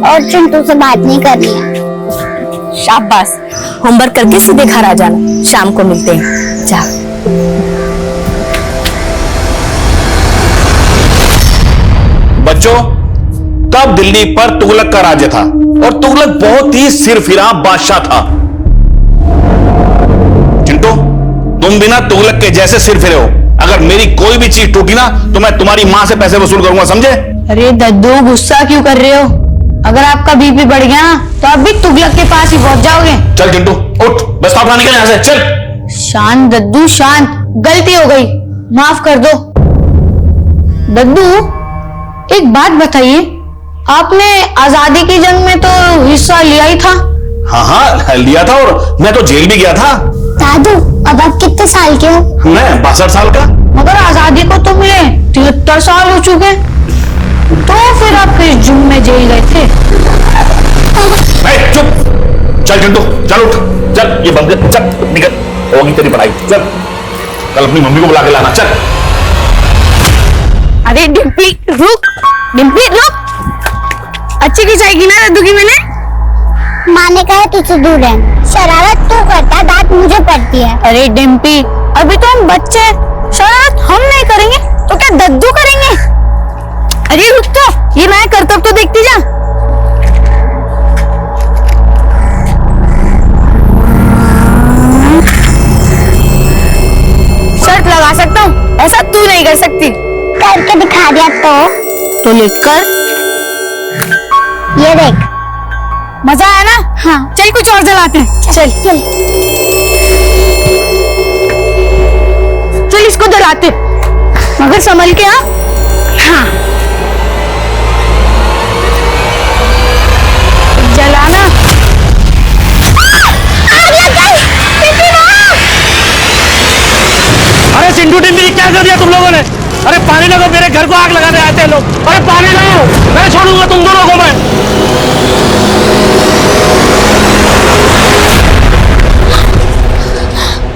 और चिंटू से बात नहीं करनी है। शाबाश, होमवर्क करके सीधे घर आ जाना, शाम को मिलते हैं। जा। बच्चों, तब दिल्ली पर तुगलक का राज्य था और तुगलक बहुत ही सिरफिरा बादशाह था। चिंटू, तुम भी ना तुगलक के जैसे सिरफिरे हो। अगर मेरी कोई भी चीज टूटी ना तो मैं तुम्हारी मां से पैसे वसूल करूंगा, समझे? अरे दद्दू, गुस्सा क्यों कर रहे हो? अगर आपका बीपी बढ़ गया ना तो आप भी तुगलक के पास ही पहुंच जाओगे। चल चिंटू, उठ, बस्ता उठा निकल यहाँ से, चल। शांत दद्दू, शांत। गलती हो गई, माफ कर दो। दद्दू, एक बात बताइए, आपने आजादी की जंग में तो हिस्सा लिया ही था। हाँ, लिया था और मैं तो जेल भी गया था। दादू, अब आप कितने साल के हो? मैं 62 साल का। मगर आजादी को तो मिले 73 साल हो चुके, तो फिर आप किस जुर्म में जेल गए थे? चुप। चल चिंटू, चल उठ, चल ये बंद कर, चल निकल, होगी तेरी पढ़ाई। चल, कल अपनी मम्मी को बुला के लाना, चल। अरे डिम्पली रुक, डिम्पली रुक। अच्छी की जाएगी ना दद्दू की मैंने? माँ ने कहा तुझसे दूर रहना। शरारत तू करता, दांत मुझे पड़ती है। अरे डिम्पी, अभी तो हम बच्चे हैं, शरारत हम नहीं करेंगे तो क्या दद्दू करेंगे? अरे रुक तो, ये मैं करतब तो देखती जा। शर्त लगा सकता हूँ, ऐसा तू नहीं कर सकती। करके दिखा दिया तो लिख कर। ये देख, मजा आया ना? हाँ। चल कुछ और जलाते हैं। चल चल चल, इसको जलाते, मगर संभल के। हाँ, जलाना। आग लग गई। अरे चिंटू टिम्पी, क्या कर दिया तुम लोगों ने? अरे पानी लगाओ, मेरे घर को आग लगाने आते हैं लोग। अरे पानी लगाओ, मैं छोड़ूंगा तुम दोनों को। मैं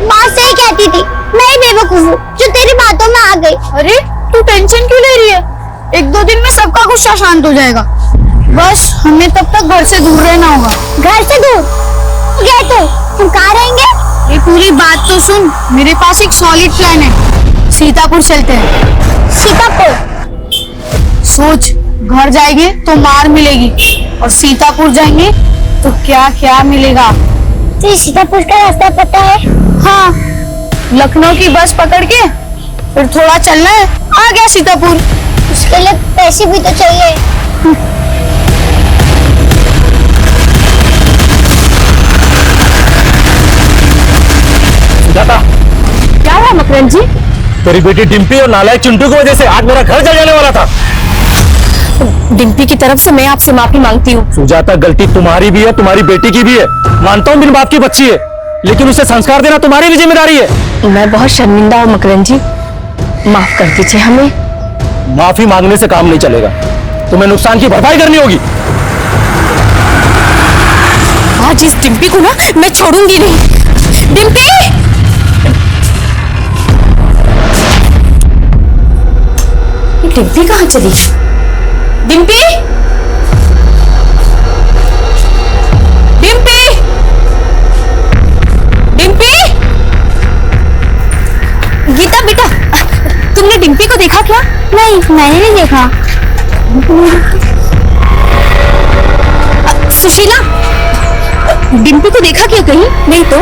माँ सही कहती थी, मैं ही बेवकूफ हूँ जो तेरी बातों में आ गई। अरे तू टेंशन क्यों ले रही है? 1-2 दिन में सबका गुस्सा शांत हो जाएगा। बस हमें तब तक घर से दूर रहना होगा। घर से दूर? क्या तो हम कहाँ रहेंगे? ये पूरी बात तो सुन, मेरे पास एक सॉलिड प्लान है। सीतापुर चलते हैं। सीतापुर? सोच, घर जाएंगे तो मार मिलेगी और सीतापुर जाएंगे तो क्या क्या मिलेगा। तो सीतापुर का रास्ता पता है? हाँ, लखनऊ की बस पकड़ के फिर थोड़ा चलना है, आ गया सीतापुर। उसके लिए पैसे भी तो चाहिए। सुजाता, क्या है मकरंद जी? तेरी बेटी डिम्पी और नालायक चिंटू की वजह से आज मेरा घर जल जाने वाला था। डिम्पी की तरफ से मैं आपसे माफी मांगती हूँ। सुजाता, गलती तुम्हारी भी है, तुम्हारी बेटी की भी है। मानता हूँ बिन बाप की बच्ची है, लेकिन उसे संस्कार देना तुम्हारी भी जिम्मेदारी है। मैं बहुत शर्मिंदा हूँ मकरंद जी, माफ कर दीजिए हमें। माफी मांगने से काम नहीं चलेगा, तुम्हें नुकसान की भरपाई करनी होगी। आज इस डिम्पी को ना मैं छोड़ूंगी नहीं। डिम्पी! ये डिम्पी कहाँ चली? डिम्पी! डिम्पी! डिम्पी! गीता बेटा, तुमने डिम्पी को देखा क्या? नहीं, मैंने नहीं देखा। सुशीला, डिम्पी को देखा क्या कहीं? नहीं तो।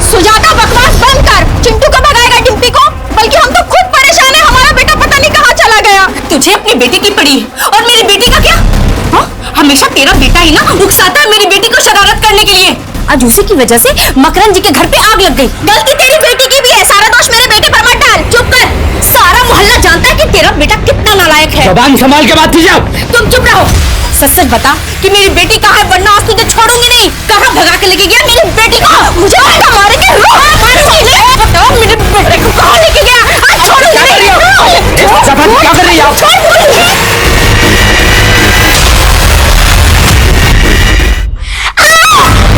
सुजाता, बकवास बंद कर। चिंटू को भगाएगा डिम्पी को? बल्कि हम तो खुद परेशान है, हमारा बेटा पता नहीं कहाँ चला गया। तुझे अपनी बेटी की पड़ी, और मेरी बेटी का क्या? हाँ? हमेशा तेरा बेटा ही ना उकसाता है मेरी बेटी को शरारत करने के लिए। आज उसी की वजह से मकरंद जी के घर पे आग लग गई। गलती तेरी बेटी की भी है, सारा दोष मेरे बेटे पर मत डाल। चुप कर, सारा मोहल्ला जानता है कि तेरा बेटा कितना नालायक है। जबान संभाल के बात कीजिए। तुम चुप रहो। सच सच बता कि मेरी बेटी कहाँ है, वरना आज तुझे छोड़ूंगी नहीं। कहाँ भगा के लेके गया मेरी बेटी को? मुझे पता, मारेंगे। बताओ मेरे बेटे को कहाँ लेके गया? आज छोड़ूंगी नहीं। क्या कर रही है आप?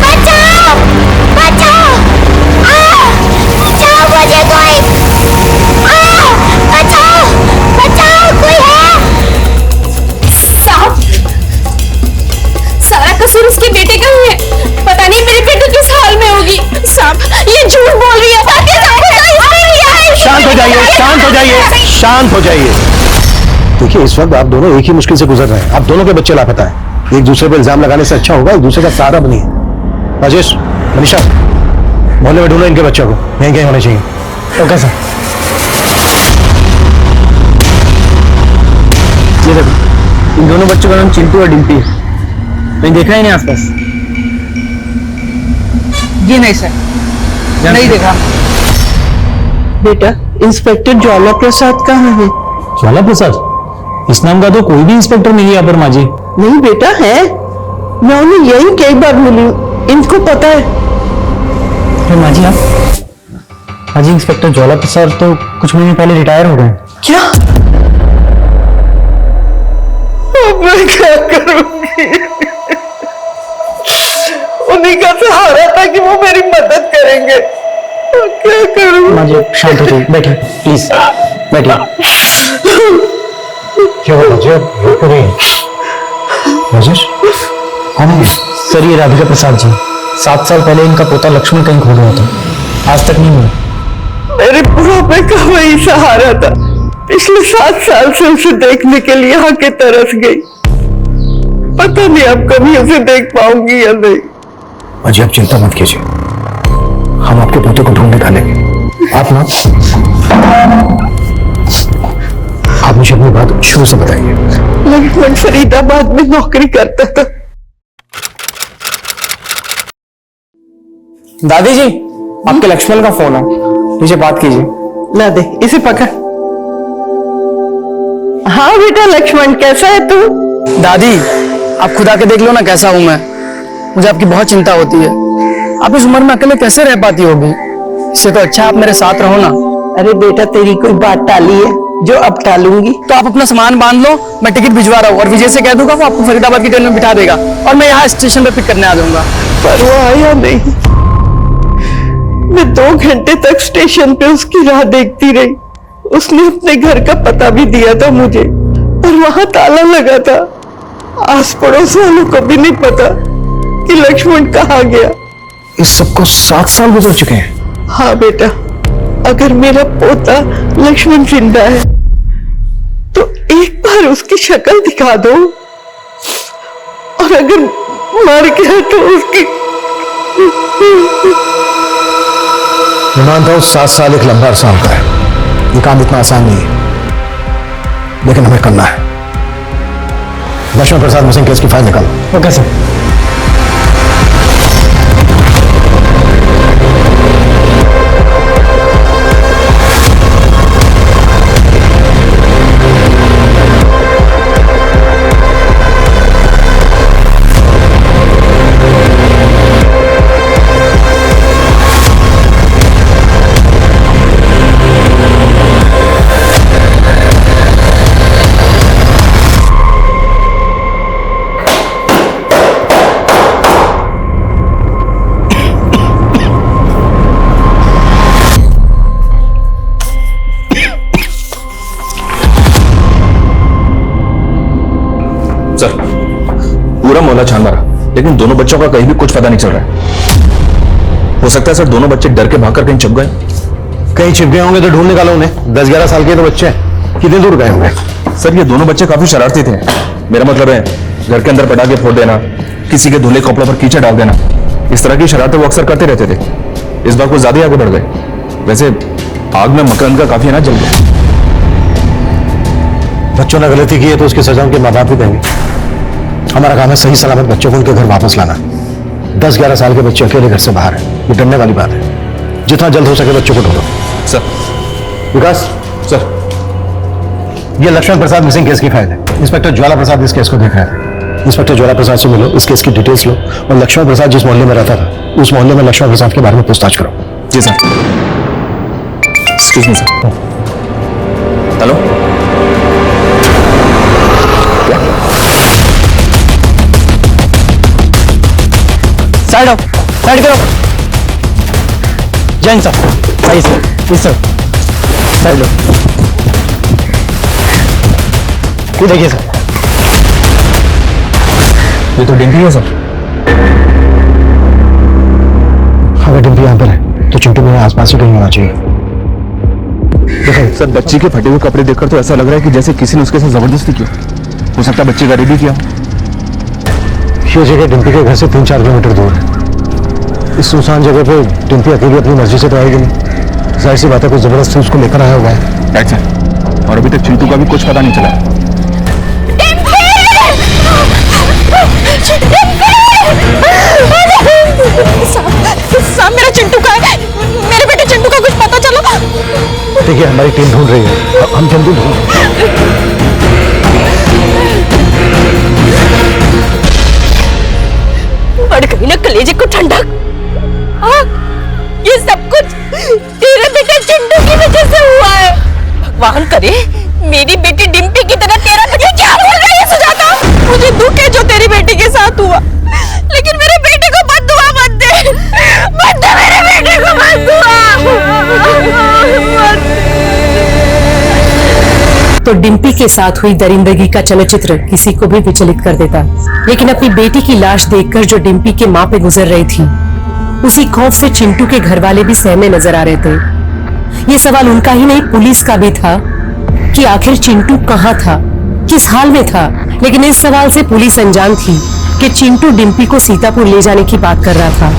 बचाओ! बचाओ! बचाओ मुझे कोई! बचाओ! बचाओ, कोई है? साहब, सारा कसूर उसके बेटे का ही है। पता नहीं मेरी बेटी किस हाल में होगी। साहब, ये झूठ बोल रही है। शांत हो जाइए, शांत हो जाइए, शांत हो जाइए। देखिए, इस वक्त आप दोनों एक ही मुश्किल से गुजर रहे हैं। आप दोनों के बच्चे लापता हैं। एक दूसरे पर इल्जाम लगाने से अच्छा होगा एक दूसरे का सहारा बनिए। राजेश, मनीषा, मोहल्ले में ढूंढो इनके बच्चों को, यहीं कहीं होने चाहिए। Okay sir. ये देखो, इन दोनों बच्चों का नाम चिंटू और डिम्पी है। मैंने देखा ही नहीं आसपास। जी नहीं सर, नहीं देखा। बेटा, इंस्पेक्टर ज्वाला प्रसाद कहाँ है? ज्वाला प्रसाद? इस नाम का तो कोई भी इंस्पेक्टर नहीं है यहाँ पर माँ जी। नहीं बेटा है, मैं उन्हें यही कई बार मिली हूँ, इनको पता है। अरे माँ जी, आप माँ जी, इंस्पेक्टर ज्वाला प्रसाद तो कुछ महीने पहले रिटायर हो गए। क्या? अब मैं क्या करूंगी? उन्हीं का सहारा था कि वो मेरी मदद करेंगे। क्या करूं? माँ जी, शांत हो जाइए, बैठिए प्लीज, बैठिए। क्या हुआ जी, रो क्यों रही हैं? राजेश, कौन है? सर, ये राधिका प्रसाद जी। 7 साल पहले इनका पोता लक्ष्मण कहीं खो गया था, आज तक नहीं मिला। मेरे बुढ़ापे का वही सहारा था। पिछले 7 साल से उसे देखने के लिए यहाँ के तरस गई। पता नहीं अब कभी उसे देख पाऊंगी या नहीं। अजी, आप चिंता मत कीजिए, हम आपके पोते को ढूंढ निकालेंगे। आप ना, आप मुझे अपनी बात शुरू से बताइए। लक्ष्मण फरीदाबाद में नौकरी करता था। दादी जी, आपके लक्ष्मण का फोन है, मुझे बात कीजिए। ला दे, इसे पकड़। हाँ बेटा लक्ष्मण, कैसा है तू? दादी, आप खुद आके देख लो ना कैसा हूं मैं। मुझे आपकी बहुत चिंता होती है। आप इस उम्र में अकेले कैसे रह पाती होगी? इससे तो अच्छा आप मेरे साथ रहो ना। अरे बेटा, तेरी कोई बात टाली है जो अब टालूंगी? तो आप अपना सामान बांध लो, मैं टिकट भिजवा रहा हूँ और विजय से कह दूंगा, वो आपको फरीदाबाद की ट्रेन में बिठा देगा और मैं यहाँ स्टेशन पे पिक करने आ जाऊंगा। पर वो आया नहीं। मैं 2 घंटे तक स्टेशन पे उसकी राह देखती रही। उसने अपने घर का पता भी दिया था मुझे, पर वहां ताला लगा था। आस पड़ोस वालों को भी नहीं पता कि लक्ष्मण कहाँ गया। इस सबको 7 साल गुजर चुके हैं। हाँ बेटा, अगर मेरा पोता लक्ष्मण जिंदा है तो एक बार उसकी शक्ल दिखा दो, और अगर मर गया तो उसकी मैं मानता हूं 7 साल एक लंबा अरसा होता है, ये काम इतना आसान नहीं है, लेकिन हमें करना है। लक्ष्मण प्रसाद मिसिंग केस की फाइल निकालो। Okay sir. सर, पूरा मोहल्ला छान मारा, लेकिन दोनों बच्चों का कहीं भी कुछ पता नहीं चल रहा है। हो सकता है सर दोनों बच्चे डर के भागकर कहीं छिप गए। कहीं छिप गए होंगे तो ढूंढ निकालो उन्हें। 10-11 साल के तो बच्चे हैं, कितने दूर गए होंगे? सर ये दोनों बच्चे काफी शरारती थे। मेरा मतलब है घर के अंदर पटाखे फोड़ देना, किसी के धुले कपड़ों पर कीचड़ डाल देना, इस तरह की शरारतें वो अक्सर करते रहते थे। इस बार कुछ ज्यादा ही आगे बढ़ गए। वैसे आग में मकरंद का काफी अनाज जल गया। बच्चों ने गलती की है तो उसकी सजा उनके माँ बाप भी देंगे। हमारा काम है सही सलामत बच्चों को उनके घर वापस लाना। 10-11 साल के बच्चे अकेले घर से बाहर हैं, ये डरने वाली बात है। जितना जल्द हो सके बच्चों को ढूंढो। सर। विकास सर, ये लक्ष्मण प्रसाद मिसिंग केस की फाइल है। इंस्पेक्टर ज्वाला प्रसाद इस केस को देख रहे हैं। इंस्पेक्टर ज्वाला प्रसाद से मिलो, इस केस की डिटेल्स लो और लक्ष्मण प्रसाद जिस मोहल्ले में रहता था उस मोहल्ले में लक्ष्मण प्रसाद के बारे में पूछताछ करो। जी sir. Excuse me sir. Hello, side आओ, साइड करो। जैन सर, सही सर, इस सर, साइड लो। ये देखिए सर, ये तो डिम्पी है सर। अगर डिम्पी यहाँ पर है तो चिंटू मेरे आसपास ही कहीं होना चाहिए। देखो सर, बच्ची के फटे हुए कपड़े देखकर तो ऐसा लग रहा है कि जैसे किसी ने उसके साथ जबरदस्ती किया। हो सकता है बच्चे का रेडी किया। ये जगह डिम्पी के घर से 3-4 किलोमीटर दूर है। इस सुनसान जगह पे डिम्पी अकेली अपनी मर्जी से तो आएगी नहीं। जाहिर सी बात है कुछ जबरदस्ती उसको लेकर आया हुआ है। Right sir. और अभी तक चिंटू का भी कुछ पता नहीं चला। साहब मेरा चिंटू का है, मेरे बेटे चिंटू का कुछ पता चला? देखिए हमारी टीम ढूंढ रही है, हम जल्दी ढूंढ। बढ़ गई ना कलेजे को ठंडक। ये सब कुछ तेरे बेटे चिंटू की वजह से हुआ है। भगवान करे मेरी बेटी डिम्पी की तरह तेरा ये क्या बोल रही है सुजाता? मुझे दुख है जो तेरी बेटी के साथ हुआ, लेकिन मेरे बेटे को बद्दुआ मत दे। मत दे मेरे बेटे को बद्दुआ। तो डिम्पी के साथ हुई दरिंदगी का चलचित्र किसी को भी विचलित कर देता, लेकिन अपनी बेटी की लाश देखकर जो डिम्पी के माँ पे गुजर रही थी, उसी खौफ से चिंटू के घर वाले भी सहमे नजर आ रहे थे। ये सवाल उनका ही नहीं पुलिस का भी था कि आखिर चिंटू कहाँ था, किस हाल में था। लेकिन इस सवाल से पुलिस अनजान थी कि चिंटू डिम्पी को सीतापुर ले जाने की बात कर रहा था।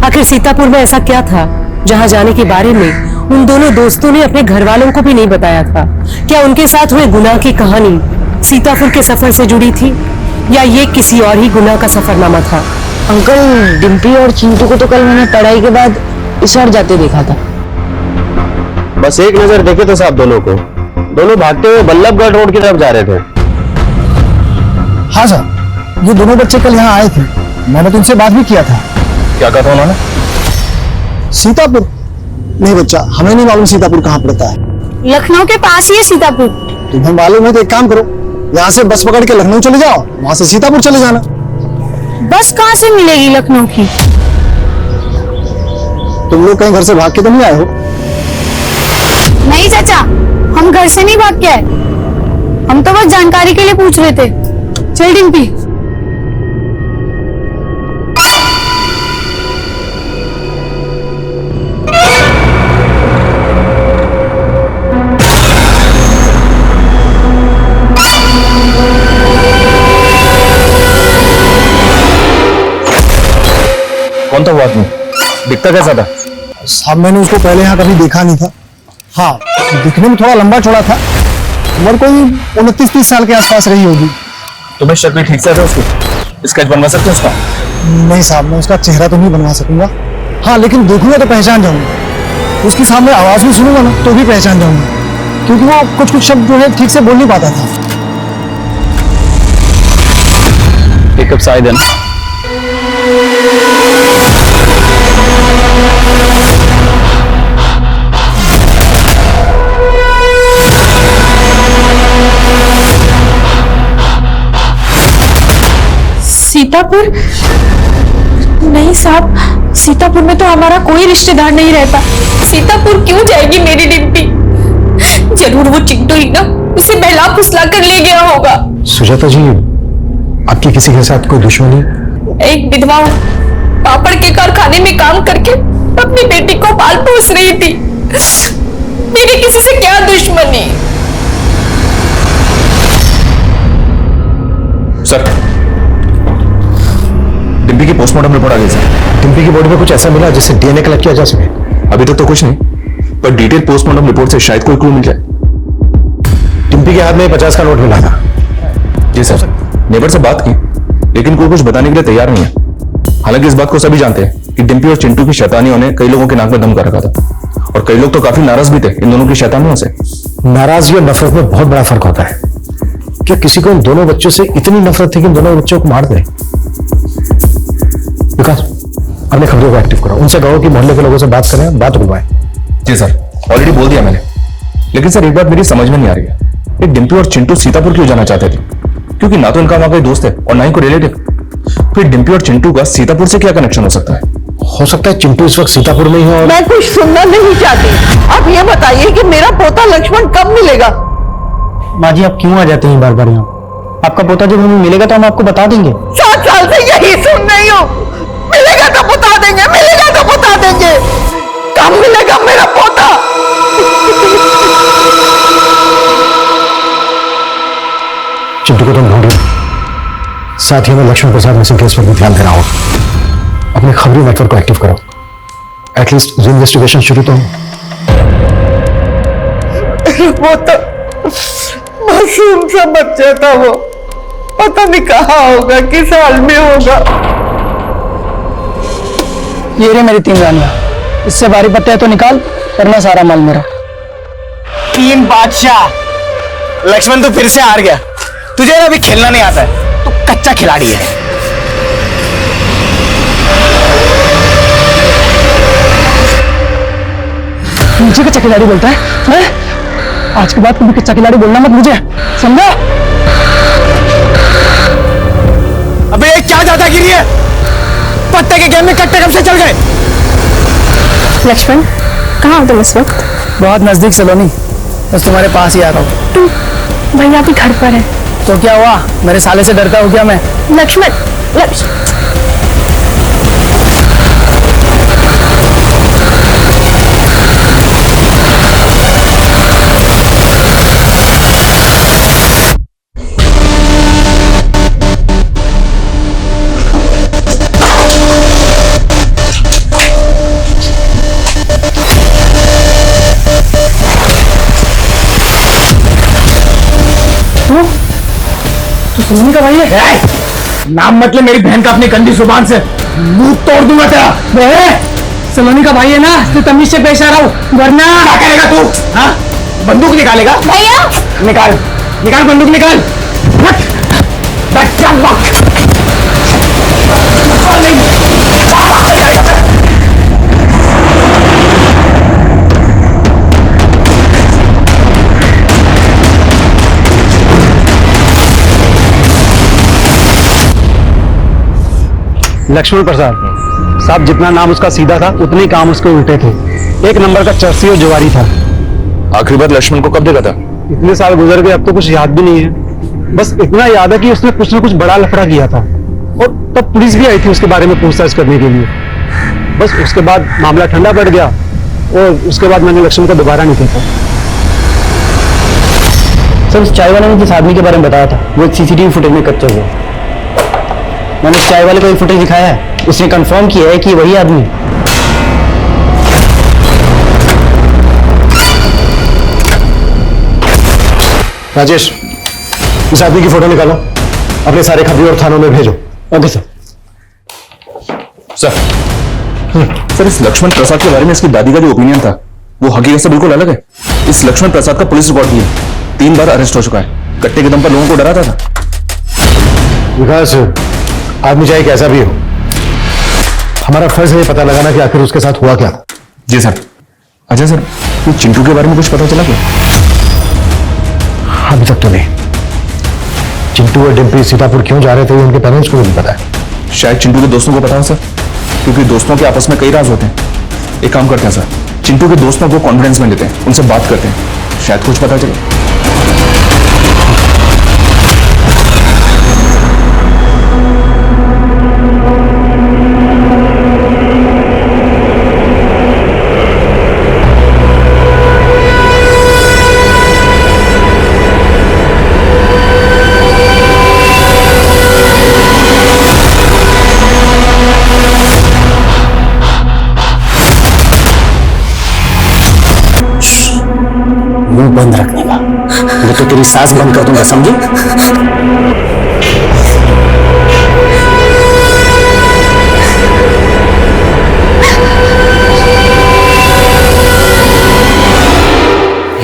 आखिर सीतापुर में ऐसा क्या था जहाँ जाने के बारे में उन दोनों दोस्तों ने अपने घर वालों को भी नहीं बताया था? क्या उनके साथ हुए गुनाह की कहानी सीतापुर के सफर से जुड़ी थी, या ये किसी और ही गुनाह का सफरनामा था? अंकल, डिम्पी और चिंटू को तो कल मैंने पढ़ाई के बाद इस ओर जाते देखा था। बस एक नजर देखे तो साहब दोनों को, दोनों भागते हुए बल्लभगढ़ रोड की तरफ जा रहे थे। हाँ सर, ये दोनों बच्चे कल यहाँ आए थे, मैंने तो उनसे बात भी किया था। क्या कहा था उन्होंने? सीतापुर? नहीं बच्चा, हमें नहीं मालूम सीतापुर कहाँ पड़ता है। लखनऊ के पास ही है सीतापुर। तुम्हें मालूम है तो एक काम करो, यहाँ से बस पकड़ के लखनऊ चले जाओ, वहां से सीतापुर चले जाना। बस कहाँ से मिलेगी लखनऊ की? तुम लोग कहीं घर से भाग के तो नहीं आए हो? नहीं चाचा, हम घर से नहीं भाग के आए, हम तो बस जानकारी के लिए पूछ रहे थे। चल डिम्पी। कौन था वो आदमी? दिखता कैसा था? साहब मैंने उसको पहले यहाँ कभी देखा नहीं था। हाँ, दिखने में थोड़ा लंबा चौड़ा था। उम्र कोई 29-30 साल के आसपास रही होगी। तुम्हें शक्ल ठीक से था उसकी? स्केच बनवा सकते हो उसका? नहीं साहब, मैं उसका चेहरा तो नहीं बनवा सकूंगा। हाँ, लेकिन देखूंगा तो पहचान जाऊंगा। उसके सामने आवाज भी सुनूंगा ना तो भी पहचान जाऊंगा, क्योंकि वो कुछ कुछ शब्द जो है ठीक से बोल नहीं पाता था। पिकअप शायद है ना? सीतापुर? नहीं साहब, सीतापुर में तो हमारा कोई रिश्तेदार नहीं रहता। सीतापुर क्यों जाएगी मेरी डिम्पी? जरूर वो चिंटू ही ना उसे बहला फुसला कर ले गया होगा। सुजाता जी, आपकी किसी के साथ कोई दुश्मनी? एक विधवा पापड़ के कारखाने में काम करके अपनी बेटी को पाल पोस रही थी। मेरी किसी से क्या दुश्मनी? सर, डिम्पी की पोस्टमार्टम रिपोर्ट आ गई सर। डिम्पी की बॉडी में कुछ ऐसा मिला जिससे डीएनए कलेक्ट किया जा सके? अभी तक तो कुछ नहीं, पर डिटेल पोस्टमार्टम रिपोर्ट से शायद कोई क्लू मिल जाए। डिम्पी के हाथ में 50 का नोट मिला था। जी सर, नेबर से बात की, लेकिन कोई कुछ बताने के लिए तैयार नहीं है। हालांकि इस बात को सभी जानते हैं कि डिम्पी और चिंटू की शैतानियों ने कई लोगों के नाक में दम कर रखा था, और कई लोग तो काफी नाराज भी थे इन दोनों की शैतानियों से। नाराजगी और नफरत में बहुत बड़ा फर्क होता है। क्या किसी को इन दोनों बच्चों से इतनी नफरत थी कि इन दोनों बच्चों को मार दे? विकास, अपने खबरों को एक्टिव करो, उनसे कहो कि मोहल्ले के लोगों से बात करें, बात रुकवाएं। जी सर, ऑलरेडी बोल दिया मैंने। लेकिन सर, एक बात मेरी समझ में नहीं आ रही है, ये डिम्पी और चिंटू सीतापुर क्यों जाना चाहते थे? क्योंकि ना तो इनका वहां कोई दोस्त है और ना ही कोई रिलेटिव। फिर डिम्पी और चिंटू का सीतापुर से क्या कनेक्शन हो सकता है? हो सकता है चिंटू इस वक्त सीतापुर में ही हो। मैं कुछ सुनना नहीं चाहती। आप ये बताइए कि मेरा पोता लक्ष्मण कब मिलेगा? माँ जी, आप क्यों आ जाते हैं बार बार यहाँ? आपका पोता जब हमें मिलेगा तो हम आपको बता देंगे। 7 साल से यही सुन रही हूँ, मिलेगा तो बता देंगे, मिलेगा तो बता देंगे। कब मिलेगा मेरा पोता? चिंटू को तुम ढूंढो, साथ ही हमें लक्ष्मण प्रसाद मिसिंग केस पर भी ध्यान देना होगा। अपने खबरी नेटवर्क को एक्टिव करो, एटलीस्ट इन्वेस्टिगेशन शुरू तो हो। पोता मासूम सा बच्चा था वो, पता नहीं कहाँ होगा, किस हाल में होगा। ये रे मेरी 3 रानियां, इससे भारी पत्ते तो निकाल, करना सारा माल मेरा। 3 बादशाह। लक्ष्मण तो फिर से हार गया। तुझे अभी खेलना नहीं आता है, तू कच्चा खिलाड़ी है। मुझे कच्चा खिलाड़ी बोलता है? आज के बाद कभी कच्चा खिलाड़ी बोलना मत मुझे, समझा? अबे ये क्या दादागिरी है? पत्ते के गेम में कट्टे कब से चल गए? लक्ष्मण, कहाँ हो तुम इस वक्त? बहुत नजदीक सलोनी, बस तुम्हारे पास ही आ रहा हूँ। तुम भैया भी घर पर है तो क्या हुआ? मेरे साले से डरता हूँ क्या मैं? लक्ष्मण? तो सलोनी का भाई है? नाम मतलब मेरी बहन का अपनी गंदी जुबान से, मुंह तोड़ दूंगा तेरा। सलोनी का भाई है ना, तो तमीज से पेश आ रहा हूँ, वरना क्या करेगा तू? हाँ, बंदूक निकालेगा? भैया निकाल निकाल बंदूक निकाल। लक्ष्मण प्रसाद साहब, जितना नाम उसका सीधा था उतने काम उसके उल्टे थे। एक नंबर का चरसी और जुआरी था। आखिरी बार लक्ष्मण को कब देखा था? इतने साल गुजर गए, अब तो कुछ याद भी नहीं है। बस इतना याद है कि उसने कुछ ना कुछ बड़ा लफड़ा किया था, और तब पुलिस भी आई थी उसके बारे में पूछताछ करने के लिए। बस उसके बाद मामला ठंडा पड़ गया, और उसके बाद मैंने लक्ष्मण को दोबारा नहीं देखा। सर, उस चाय वाले ने जिस आदमी के बारे में बताया था, वो एक सीसीटीवी फुटेज में कैप्चर हुआ। मैंने उस चाय वाले को एक फुटेज दिखाया है, उसने कंफर्म किया है कि वही आदमी। राजेश, इस आदमी की फोटो निकालो, अपने सारे खबरी और थानों में भेजो। Okay sir. सर इस लक्ष्मण प्रसाद के बारे में इसकी दादी का जो ओपिनियन था वो हकीकत से बिल्कुल अलग है। इस लक्ष्मण प्रसाद का पुलिस रिकॉर्ड भी है, 3 बार अरेस्ट हो चुका है, कट्टे के दम पर लोगों को डराता था। विकास, आदमी चाहे कैसा भी हो, हमारा फर्ज है ये पता लगाना कि आखिर उसके साथ हुआ क्या। जी सर। अच्छा सर, ये चिंटू के बारे में कुछ पता चला क्या? अभी तक तो नहीं। चिंटू और डिम्पी सीतापुर क्यों जा रहे थे ये उनके पेरेंट्स को भी पता है। शायद चिंटू के दोस्तों को पता हो सर, क्योंकि दोस्तों के आपस में कई राज होते हैं। एक काम करते हैं सर, चिंटू के दोस्तों को कॉन्फिडेंस में लेते हैं, उनसे बात करते हैं, शायद कुछ पता चले। मुंह बंद रखने का, मैं तो तेरी सांस बंद कर दूंगा, समझी?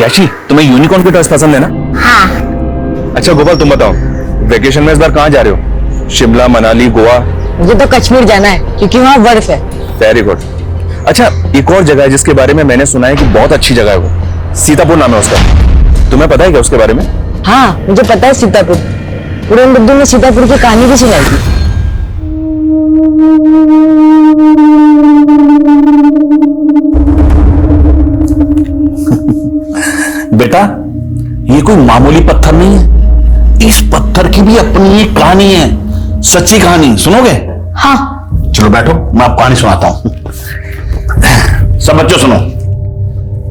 याची, तुम्हें यूनिकॉर्न के टॉयज पसंद है ना? हाँ। अच्छा गोपाल, तुम बताओ, वेकेशन में इस बार कहाँ जा रहे हो? शिमला, मनाली, गोवा? मुझे तो कश्मीर जाना है क्योंकि वहाँ बर्फ है। Very good. अच्छा, एक और जगह है जिसके बारे में मैंने सुना है कि बहुत अच्छी जगह है, वो सीतापुर नाम है उसका। तुम्हें पता है क्या उसके बारे में? हाँ, मुझे पता है सीतापुर। उड़न बुद्धू में सीतापुर की कहानी भी सुनाई थी। बेटा, ये कोई मामूली पत्थर नहीं है, इस पत्थर की भी अपनी एक कहानी है, सच्ची कहानी। सुनोगे? हाँ। चलो बैठो, मैं आपको कहानी सुनाता हूं। सब बच्चों सुनो।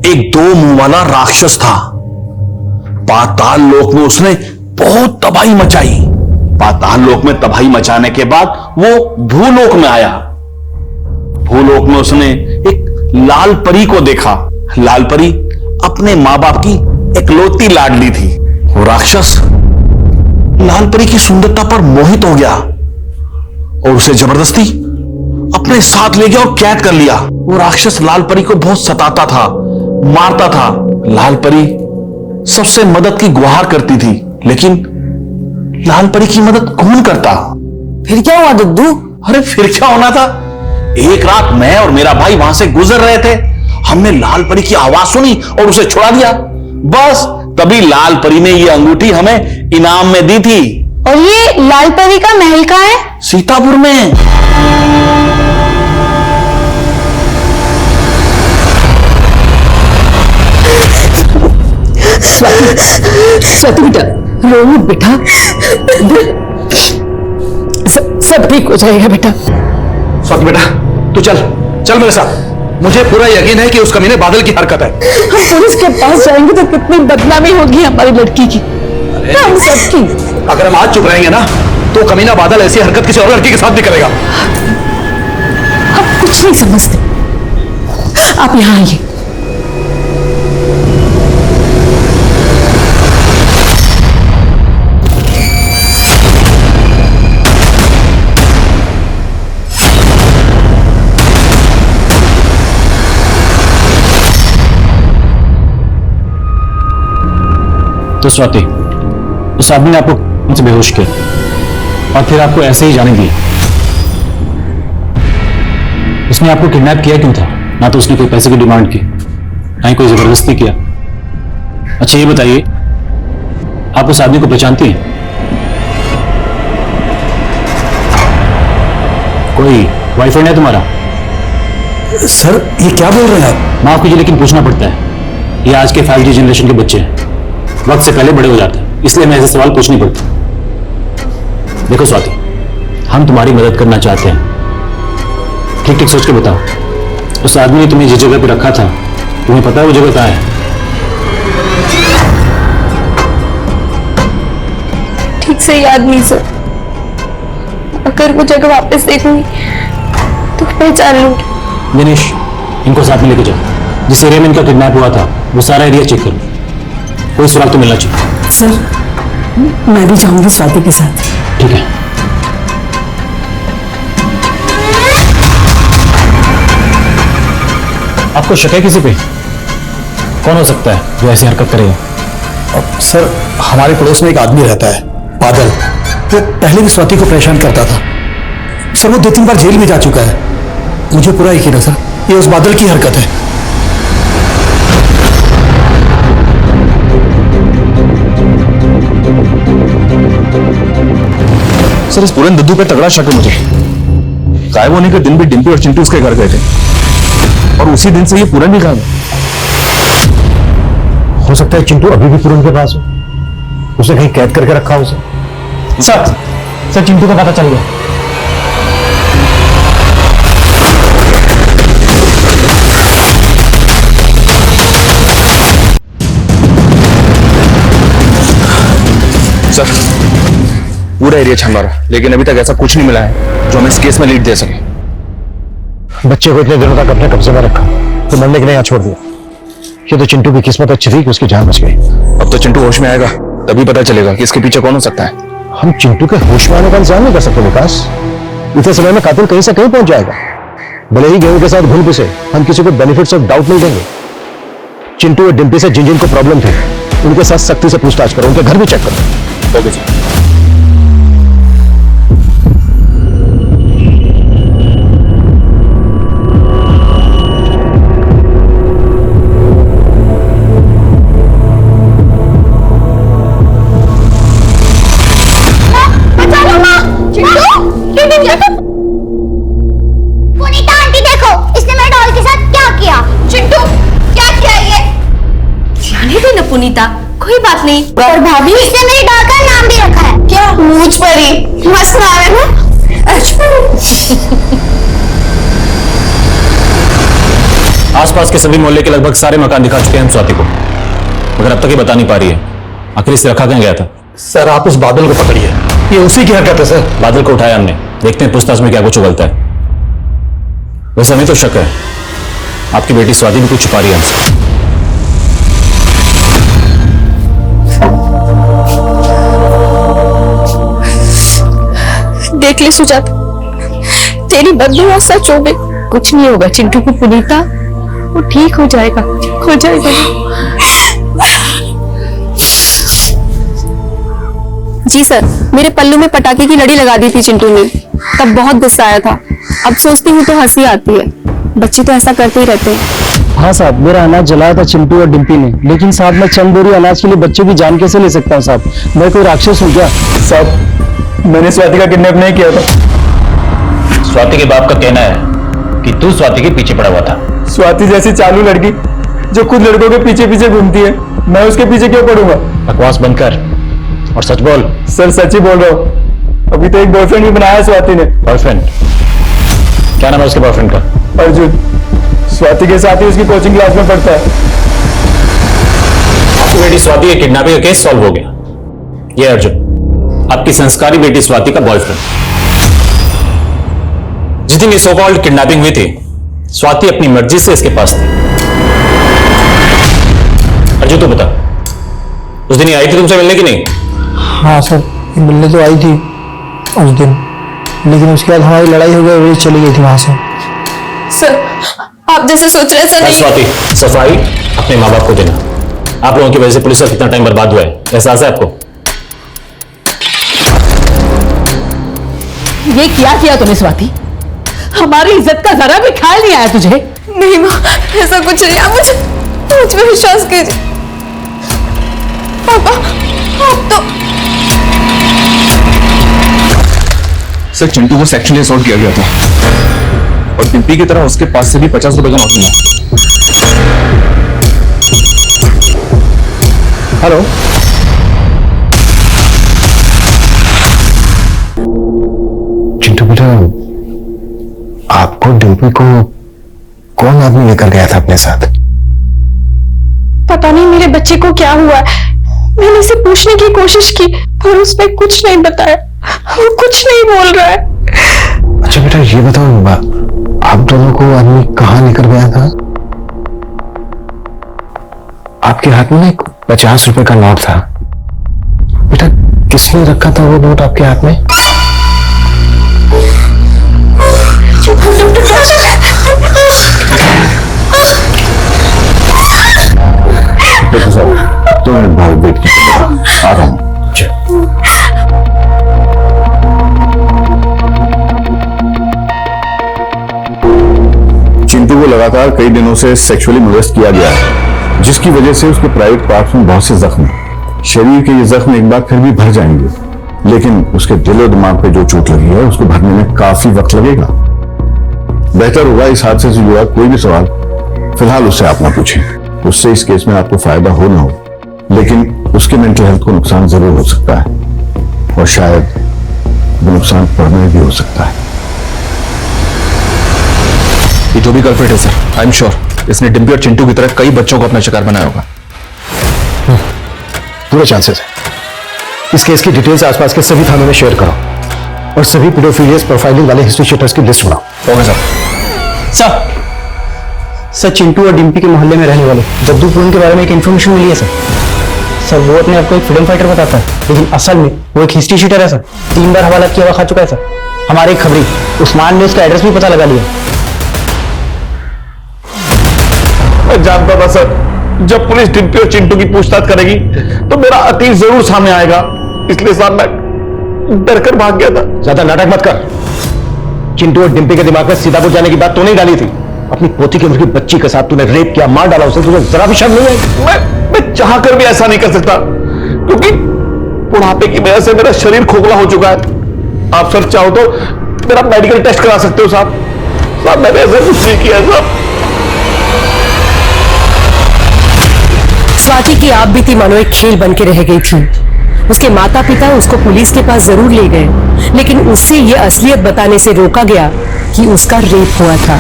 एक 2 मुंह वाला राक्षस था। पाताल लोक में उसने बहुत तबाही मचाई। पाताल लोक में तबाही मचाने के बाद वो भूलोक में आया। भूलोक में उसने एक लाल परी को देखा। लाल परी अपने मां बाप की इकलौती लाडली थी। वो राक्षस लाल परी की सुंदरता पर मोहित हो गया और उसे जबरदस्ती अपने साथ ले गया और कैद कर लिया। वो राक्षस लाल परी को बहुत सताता था, मारता था। लाल परी सबसे मदद की गुहार करती थी, लेकिन लाल परी की मदद कौन करता? फिर क्या हुआ दुद्दू? अरे फिर क्या होना था? एक रात मैं और मेरा भाई वहां से गुजर रहे थे, हमने लाल परी की आवाज सुनी और उसे छुड़ा दिया। बस तभी लाल परी ने ये अंगूठी हमें इनाम में दी थी। और ये लाल परी का महल कहाँ है? सीतापुर में। स्वाति बेटा, रो मत बेटा, सब ठीक हो जाएगा बेटा। स्वाति बेटा, तू चल चल मेरे साथ। मुझे पूरा यकीन है कि उस कमीने बादल की हरकत है। हम पुलिस के पास जाएंगे तो कितनी बदनामी होगी हमारी लड़की की, हम सबकी। अगर हम आज चुप रहेंगे ना तो कमीना बादल ऐसी हरकत किसी और लड़की के साथ भी करेगा। आप कुछ नहीं समझते, आप यहाँ आइए। तो स्वाति, उस आदमी ने आपको से बेहोश किया और फिर आपको ऐसे ही जाने दिया। उसने आपको किडनैप किया क्यों था? ना तो उसने कोई पैसे की डिमांड की, ना ही कोई जबरदस्ती किया। अच्छा ये बताइए, आप उस आदमी को पहचानती हैं? कोई बॉयफ्रेंड है तुम्हारा? सर ये क्या बोल रहे हैं आप? माफ कीजिए लेकिन पूछना पड़ता है, ये आज के 5G जनरेशन के बच्चे हैं, वक्त से पहले बड़े हो जाते हैं, इसलिए मैं ऐसे सवाल पूछने पड़ते। देखो स्वाति, हम तुम्हारी मदद करना चाहते हैं, ठीक ठीक सोच के बताओ, उस आदमी ने तुम्हें जिस जगह पे रखा था तुम्हें पता है वो जगह कहाँ है? ठीक से याद नहीं सर, अगर वो जगह वापस देखूंगी तो पहचान लूंगी। दिनेश, इनको साथ में लेके जाओ। जिस एरिया में इनका किडनैप हुआ था वो सारा एरिया चेक करो, कोई सुराग तो मिलना चाहिए। सर मैं भी जाऊंगी स्वाति के साथ। ठीक है। आपको शक है किसी पे? कौन हो सकता है जो ऐसी हरकत करेगा? सर हमारे पड़ोस में एक आदमी रहता है बादल, वो पहले भी स्वाति को परेशान करता था सर। वो 2-3 बार जेल में जा चुका है। मुझे पूरा यकीन है सर ये उस बादल की हरकत है। सर इस पूरे दद्दू पे तगड़ा शक है मुझे। गायब होने के दिन भी डिम्पी और चिंटू उसके घर गए थे और उसी दिन से ये पूरन भी गायब है। हो सकता है चिंटू अभी भी पूरन के पास हो, उसे कहीं कैद करके रखा हो उसे। सर चिंटू का पता चल गया। सर पूरा एरिया छान मारा लेकिन अभी तक ऐसा कुछ नहीं मिला है जो हमें इस केस में लीड दे सके। बच्चे को इतने दिनों तक अपने कब्जे में रखा तो मरने के लिए यहाँ छोड़ दिया। ये तो चिंटू की किस्मत अच्छी थी कि उसकी जान बच गई। अब तो चिंटू होश में आएगा तभी पता चलेगा कि इसके पीछे कौन हो सकता है। हम चिंटू के होश में आने का इंतजार नहीं कर सकते विकास। इतने समय में कातिल कहीं से कहीं पहुंच जाएगा। भले ही गेहूं के साथ घुल पिसे, हम किसी को बेनिफिट्स ऑफ डाउट नहीं देंगे। चिंटू और डिम्पी से जिन जिन को प्रॉब्लम थी उनके साथ सख्ती से पूछताछ करो, उनके घर भी चेक करो। Okay sir. पुनीता आंटी देखो, इसने मेरे डॉल के साथ क्या किया। चिंटू क्या किया ये? जाने दो ना पुनीता, कोई बात नहीं। और भाभी इसने मेरी डॉल का नाम भी रखा है। क्या? मुझ पर ही। मस्त नाम है ना? आसपास के सभी मोहल्ले के लगभग सारे मकान दिखा चुके हैं हम स्वाति को, मगर अब तक ये बता नहीं पा रही है आखिर इसे रखा कहाँ गया था। सर आप उस बादल को पकड़िए, ये उसी की हरकत है सर। बादल को उठाया हमने, देखते हैं पूछताछ में क्या कुछ उगलता है। वैसे हमें तो शक है आपकी बेटी स्वाति भी कुछ छुपा रही है हमसे। देख ले सुजाता, तेरी बददुआ सच हो गई। कुछ नहीं होगा चिंटू को पुनीता, वो ठीक हो जाएगा, हो जाएगा। जी सर, मेरे पल्लू में पटाखे की लड़ी लगा दी थी चिंटू ने, तब बहुत गुस्सा आया था। अब सोचती हूँ तो हंसी आती है। बच्चे तो ऐसा करते ही रहते हैं। हाँ साहब, मेरा अनाज जलाया था चिंटू और डिम्पी ने, लेकिन साहब मैं चंद बोरी अनाज के लिए बच्चे की जान कैसे ले सकता हूँ साहब? मैं कोई राक्षस हूँ क्या? साहब मैंने स्वाति का किडनैप नहीं किया था। स्वाति के बाप का कहना है कि तू स्वाति के पीछे पड़ा हुआ था। स्वाति जैसी चालू लड़की जो खुद लड़कों के पीछे पीछे घूमती है, मैं उसके पीछे क्यों पड़ूंगा? बकवास बंद कर और सच बोल। सर सच ही बोल रहा हूँ, अभी तो एक बॉयफ्रेंड भी बनाया स्वाति ने। बॉयफ्रेंड? क्या नाम है उसके बॉयफ्रेंड का? अर्जुन। स्वाति के साथ ही उसकी कोचिंग क्लास में पढ़ता है। आपकी बेटी स्वाति के किडनैपिंग का केस सॉल्व हो गया। ये अर्जुन आपकी संस्कारी बेटी स्वाति का बॉयफ्रेंड। जिस दिन ये सो कॉल्ड किडनैपिंग हुई थी, स्वाति अपनी मर्जी से इसके पास थी। अर्जुन तू बता, उस दिन ये आई थी तुमसे मिलने की नहीं? हाँ सर, मिलने तो आई थी उस दिन, लेकिन उसके बाद हमारी लड़ाई हो गई, वही चली गई थी वहां से। सर आप जैसे सोच रहे हैं सर। स्वाति, सफाई अपने माँ बाप को देना। आप लोगों की वजह से पुलिस का कितना टाइम बर्बाद हुआ है, एहसास है आपको? ये क्या किया तूने स्वाति? हमारी इज्जत का जरा भी ख्याल नहीं आया तुझे? नहीं माँ, ऐसा कुछ नहीं है। मुझ पे विश्वास कीजिए। पापा आप तो। सर चिंटू को सेक्सुअली असॉल्ट किया गया था और डिम्पी की तरह उसके पास से भी 50 रुपए का नोट मिला। हेलो, चिंटू बेटा, आपको डिम्पी को कौन आदमी लेकर गया था अपने साथ? पता नहीं मेरे बच्चे को क्या हुआ है। मैंने उसे पूछने की कोशिश की पर उसने कुछ नहीं बताया। वो कुछ नहीं बोल रहा है। अच्छा बेटा ये बताओ, आप दोनों को आदमी कहाँ लेकर गया था? आपके हाथ में ना एक 50 रुपए का नोट था, किसने रखा था वो नोट आपके हाथ में? देखो साहब, 2 मिनट बाहर वेट कीजिए, आ रहा हूँ। चिंटू को लगातार कई दिनों से सेक्सुअली मोलेस्ट किया गया है, जिसकी वजह से उसके प्राइवेट पार्ट्स में बहुत से जख्म हैं। शरीर के ये जख्म एक बार फिर भी भर जाएंगे, लेकिन उसके दिल और दिमाग पे जो चोट लगी है उसको भरने में काफी वक्त लगेगा। बेहतर होगा इस हादसे से जुड़ा कोई भी सवाल फिलहाल उससे आप ना पूछें। उससे इस केस में आपको फायदा हो ना हो, लेकिन उसके मेंटल हेल्थ को नुकसान जरूर हो सकता है और शायद वो नुकसान परमानेंट भी हो सकता है। ये जो भी कल्प्रिट है सर, आई एम श्योर इसने डिम्पी और चिंटू की तरह कई बच्चों को अपना शिकार बनाया होगा। पूरे चांसेस है। इस केस की डिटेल्स आसपास के सभी थानों में शेयर करो और सभी पेडोफिलियस प्रोफाइलिंग वाले हिस्ट्री शीटर्स की लिस्ट बनाओ। Okay sir. सर चिंटू और डिम्पी के मोहल्ले में रहने वाले जद्दू पूरन के बारे में एक इन्फॉर्मेशन मिली है सर। वो अपने आप को एक फ्रीडम फाइटर बताता है, लेकिन असल में वो एक हिस्ट्री शीटर है सर। 3 बार हवाला की हवा खा चुका है सर। हमारे एक खबरी उस्मान ने उसका एड्रेस भी पता लगा लिया। मैं जानता था सर, जब पुलिस डिम्पी और चिंटू की पूछताछ करेगी तो मेरा अतीत जरूर सामने आएगा, इसलिए सर मैं डर कर भाग गया था। ज्यादा नाटक मत कर। चिंटू और डिम्पी के दिमाग में सीतापुर जाने की बात तो नहीं डाली थी? अपनी पोती की उम्र की बच्ची के साथ तूने रेप किया, मार डाला उसे, तुझे जरा भी शर्म नहीं आई? मैं चाह कर भी ऐसा नहीं कर सकता, क्योंकि बुढ़ापे की वजह से मेरा शरीर खोखला हो चुका है। आप सर चाहो तो मेरा मेडिकल टेस्ट करा सकते हो साहब। साहब मैंने ऐसा कुछ नहीं किया साहब। स्वाति की आप बीती मानो एक खेल बन के रह गई थी। उसके माता पिता उसको पुलिस के पास जरूर ले गए, लेकिन उससे ये असलियत बताने से रोका गया कि उसका रेप हुआ था।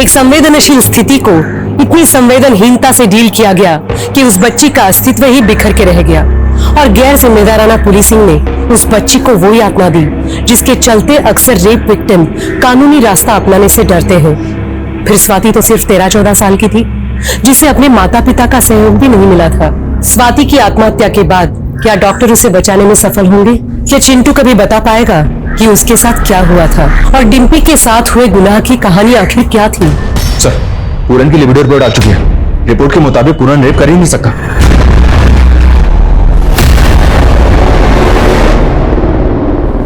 एक संवेदनशील स्थिति को इतनी संवेदनहीनता से डील किया गया कि उस बच्ची का अस्तित्व ही बिखर के रह गया और गैर जिम्मेदाराना पुलिसिंग ने उस बच्ची को वो यातना दी जिसके चलते अक्सर रेप विक्टिम कानूनी रास्ता अपनाने से डरते हैं। फिर स्वाति तो सिर्फ 13-14 साल की थी, जिसे अपने माता पिता का सहयोग भी नहीं मिला था। स्वाति की आत्महत्या के बाद क्या डॉक्टर उसे बचाने में सफल होंगे? क्या चिंटू कभी बता पाएगा कि उसके साथ क्या हुआ था और डिम्पी के साथ हुए गुनाह की कहानी आखिर क्या थी? सर पूरन की लिबिडो रिपोर्ट आ चुकी है। रिपोर्ट के मुताबिक पूरन रेप कर ही नहीं सकता।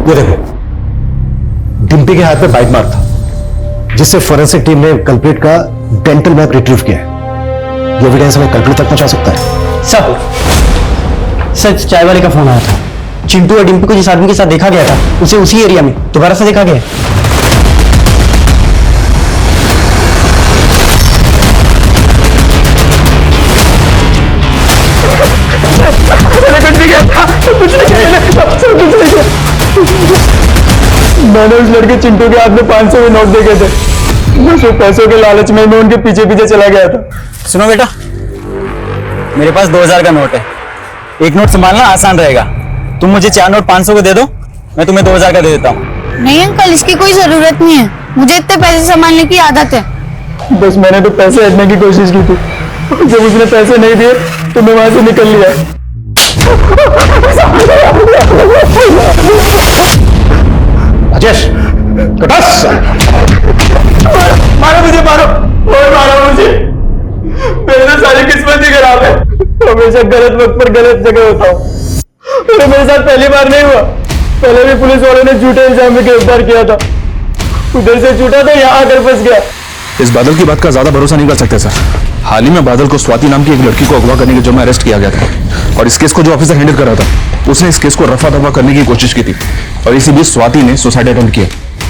ये देखो, डिम्पी के हाथ में बाइट मार्क था, जिससे फोरेंसिक टीम ने कल्प्रिट का डेंटल मैप रिट्रीव किया है। ये एविडेंस हमें कल्प्रिट तक पहुंचा सकता है। सर चाय वाले का फोन आया था। चिंटू और डिम्पी को जिस आदमी के साथ देखा गया था उसे उसी एरिया में दोबारा से देखा गया। मैंने उस लड़के चिंटू के हाथ में 500 के नोट देखे थे। मुझे पैसों के लालच में मैं उनके पीछे पीछे चला गया था। सुनो बेटा, मेरे पास 2000 का नोट है। एक नोट संभालना आसान रहेगा। तुम मुझे 4 नोट 500 को दे दो, मैं तुम्हें 2000 का दे देता हूँ। नहीं अंकल, इसकी कोई जरूरत नहीं है। मुझे इतने पैसे संभालने की आदत है। बस मैंने तो पैसे हटने की कोशिश की थी। जब उसने पैसे नहीं दिए तो मैं वहां से निकल लिया। राजेश, कटास! मारो मुझे, मारो और मारो मुझे। मेरी तो सारी किस्मत ही खराब है। हमेशा गलत वक्त पर गलत जगह होता हूँ। और मेरे साथ पहली बार नहीं हुआ। पहले भी पुलिस वालों ने झूठे इल्जाम में गिरफ्तार किया था। उधर से छूटा तो यहाँ आकर फंस गया। इस बादल की बात का ज्यादा भरोसा नहीं कर सकते सर। हाल ही में बादल को स्वाति नाम की एक लड़की को अगवा करने के जुर्म में अरेस्ट किया गया था और इस केस को जो ऑफिसर हैंडल कर रहा था उसने इस केस को रफा दफा करने की कोशिश की थी और इसी बीच स्वाति ने सुसाइड अटेम्प्ट किया।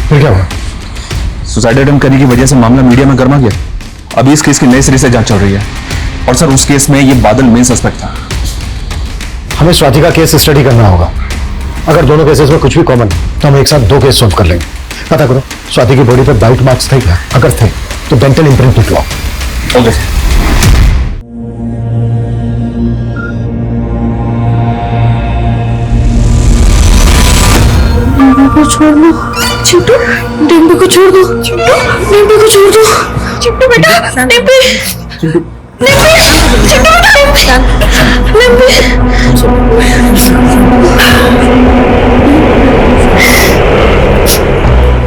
फिर क्या हुआ? सुसाइड अटेम्प्ट करने की वजह से मामला मीडिया में गर्मा गया। अभी इस केस की नए सिरे से जांच चल रही है और सर उस केस में ये बादल मेन सस्पेक्ट था। हमें स्वाति का केस स्टडी करना होगा। अगर दोनों केसेस में कुछ भी कॉमन तो हम एक साथ 2 केस सॉल्व कर लेंगे। पता करो स्वाति की बॉडी पर बाइट मार्क्स थे क्या? अगर थे तो डेंटल इम्प्रिंट निकलवाओ। Okay sir. को छोड़ दो चिंटू, डिम्पी को छोड़ दो चिंटू, डिम्पी को छोड़ दो चिंटू बेटा, डिम्पी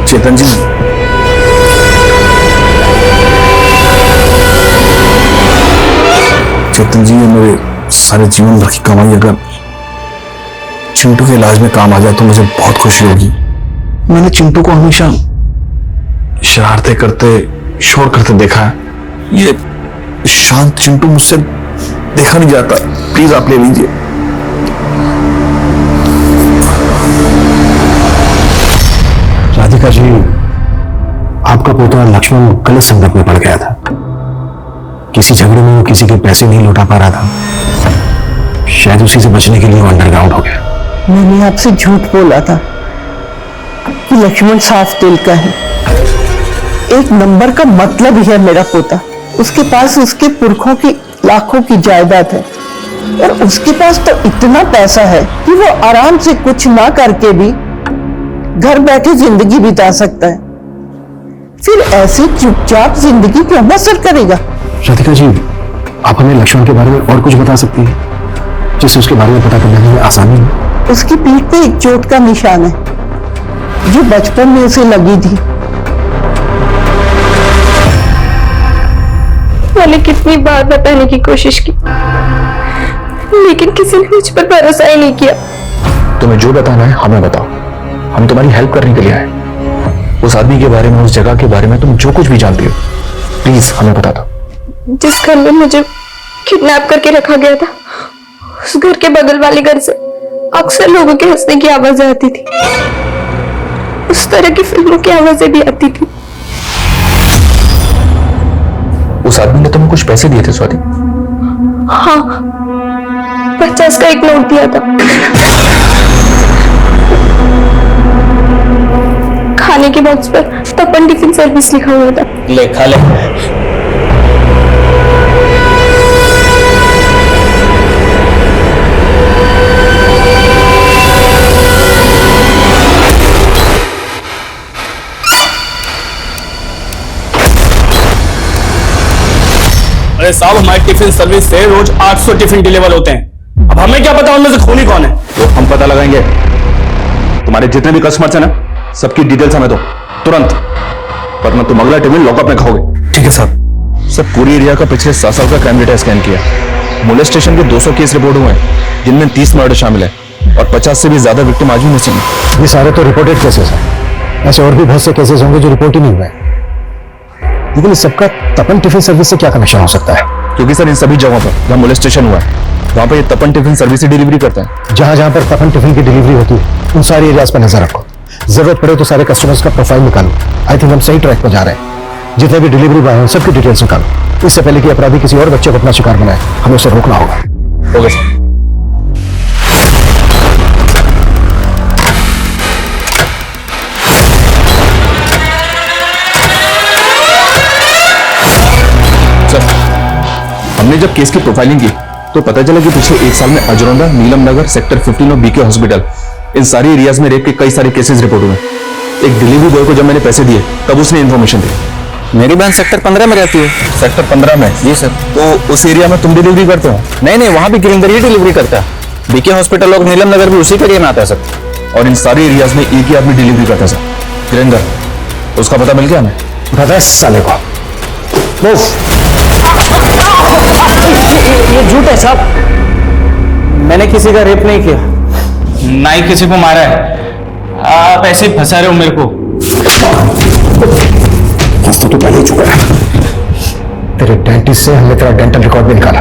चेतन जी, चेतन जी, ये मेरे सारे जीवन भर की कमाई अगर चिंटू के इलाज में काम आ जाए तो मुझे बहुत खुशी होगी। मैंने चिंटू को हमेशा शरारतें करते, शोर करते देखा है। ये शांत चिंटू मुझसे देखा नहीं जाता। प्लीज आप ले लीजिए। राधिका जी, आपका पोता लक्ष्मण गलत संगत में पड़ गया था। किसी झगड़े में वो किसी के पैसे नहीं लौटा पा रहा था। शायद उसी से बचने के लिए वो अंडरग्राउंड हो गया। मैंने आपसे झूठ बोला था कि लक्ष्मण साफ दिल का है, एक नंबर का मतलब ही है मेरा पोता। उसके पास उसके पुरखों की लाखों की जायदाद है और उसके पास तो इतना पैसा है कि वो आराम से कुछ ना करके भी घर बैठे जिंदगी बिता सकता है। फिर ऐसे चुपचाप जिंदगी क्यों बसर करेगा? राधिका जी, आप हमें लक्ष्मण के बारे में और कुछ बता सकती हैं जिससे उसके बारे में पता करने में आसानी हो? उसकी पीठ पे एक चोट का निशान है जो बचपन में उसे लगी थी। मैंने कितनी बार बताने की कोशिश की, लेकिन किसी ने मुझ पर भरोसा ही नहीं किया। तुम्हें जो बताना है हमें बताओ, हम तुम्हारी हेल्प करने के लिए आए। उस आदमी के बारे में, उस जगह के बारे में तुम जो कुछ भी जानती हो, प्लीज हमें बता दो। जिस घर में मुझे किडनैप करके रखा गया था, उस घर के बगल वाले घर से अक्सर लोगों के हंसने की आवाजें आती थी। उस तरह की फिल्मों की आवाजें भी आती थी। उस आदमी ने तुम्हें कुछ पैसे दिए थे स्वाति? हाँ, 50 का एक नोट दिया था। खाने के बॉक्स पर तपन टिफिन सर्विस लिखा हुआ था। ले खा ले। अरे साहब, हमारी टिफिन सर्विस से रोज 800 टिफिन डिलीवर होते हैं। अब हमें क्या पता उनमें से खूनी कौन है? तो हम पता लगाएंगे। तुम्हारे जितने भी कस्टमर्स हैं ना, सबकी डिटेल्स हमें दो तुरंत, वरना तुम अगला टिफिन लॉकअप में खाओगे। ठीक है साहब। सर, पूरी एरिया का पिछले 7 साल का क्राइम डेटा स्कैन किया। मोलेस्टेशन के 200 केस रिपोर्ट हुए हैं, जिनमें 30 मर्डर शामिल है और 50 से भी ज्यादा विक्टिम आज भी मिसिंग है। ये सारे तो रिपोर्टेड केसेस हैं। ऐसे और भी बहुत से केसेस होंगे जो रिपोर्ट ही नहीं हुए, लेकिन इस सबका तपन टिफिन सर्विस से क्या कनेक्शन हो सकता है? क्योंकि सर, इन सभी जगहों पर जहां मोलेस्टेशन हुआ है, वहां पर ये तपन टिफिन सर्विस से डिलीवरी करते हैं। जहां जहां पर तपन टिफिन की डिलीवरी होती है, उन सारी एरियाज पर नजर रखो। जरूरत पड़े तो सारे कस्टमर्स का प्रोफाइल निकालो। आई थिंक हम सही ट्रैक पर जा रहे हैं। जितने भी डिलीवरी बॉय हैं, सबकी डिटेल्स निकालो। इससे पहले कि अपराधी किसी और बच्चे को अपना शिकार बनाए, हमें उसे रोकना होगा। Okay sir. हमने जब केस की प्रोफाइलिंग की तो पता चला कि पिछले 1 साल में अजरौंदा, नीलम नगर, सेक्टर 15 और बीके हॉस्पिटल, इन सारी एरियाज में रेप के कई सारे केसेस रिपोर्ट हुए। एक डिलीवरी बॉय को जब मैंने पैसे दिए तब उसने इन्फॉर्मेशन दी। मेरी बहन सेक्टर 15 में रहती है। सेक्टर 15 में? जी सर। तो उस एरिया में तुम डिलीवरी करते हो? नहीं नहीं, वहां भी गिरिंदर ही डिलीवरी करता है। बीके हॉस्पिटल और नीलम नगर भी उसी के एरिया में आता है सर। और इन सारे एरियाज में एक ही आदमी डिलीवरी करता है सर, गिरिंदर। उसका पता मिल गया हमें? पता है साले को। ये झूठ है साहब, मैंने किसी का रेप नहीं किया, ना ही किसी को मारा है। आप ऐसे ही फंसा रहे हो मेरे को। तो पहले ही चुका है। तेरे डेंटिस्ट से हमने तेरा डेंटल रिकॉर्ड भी निकाला।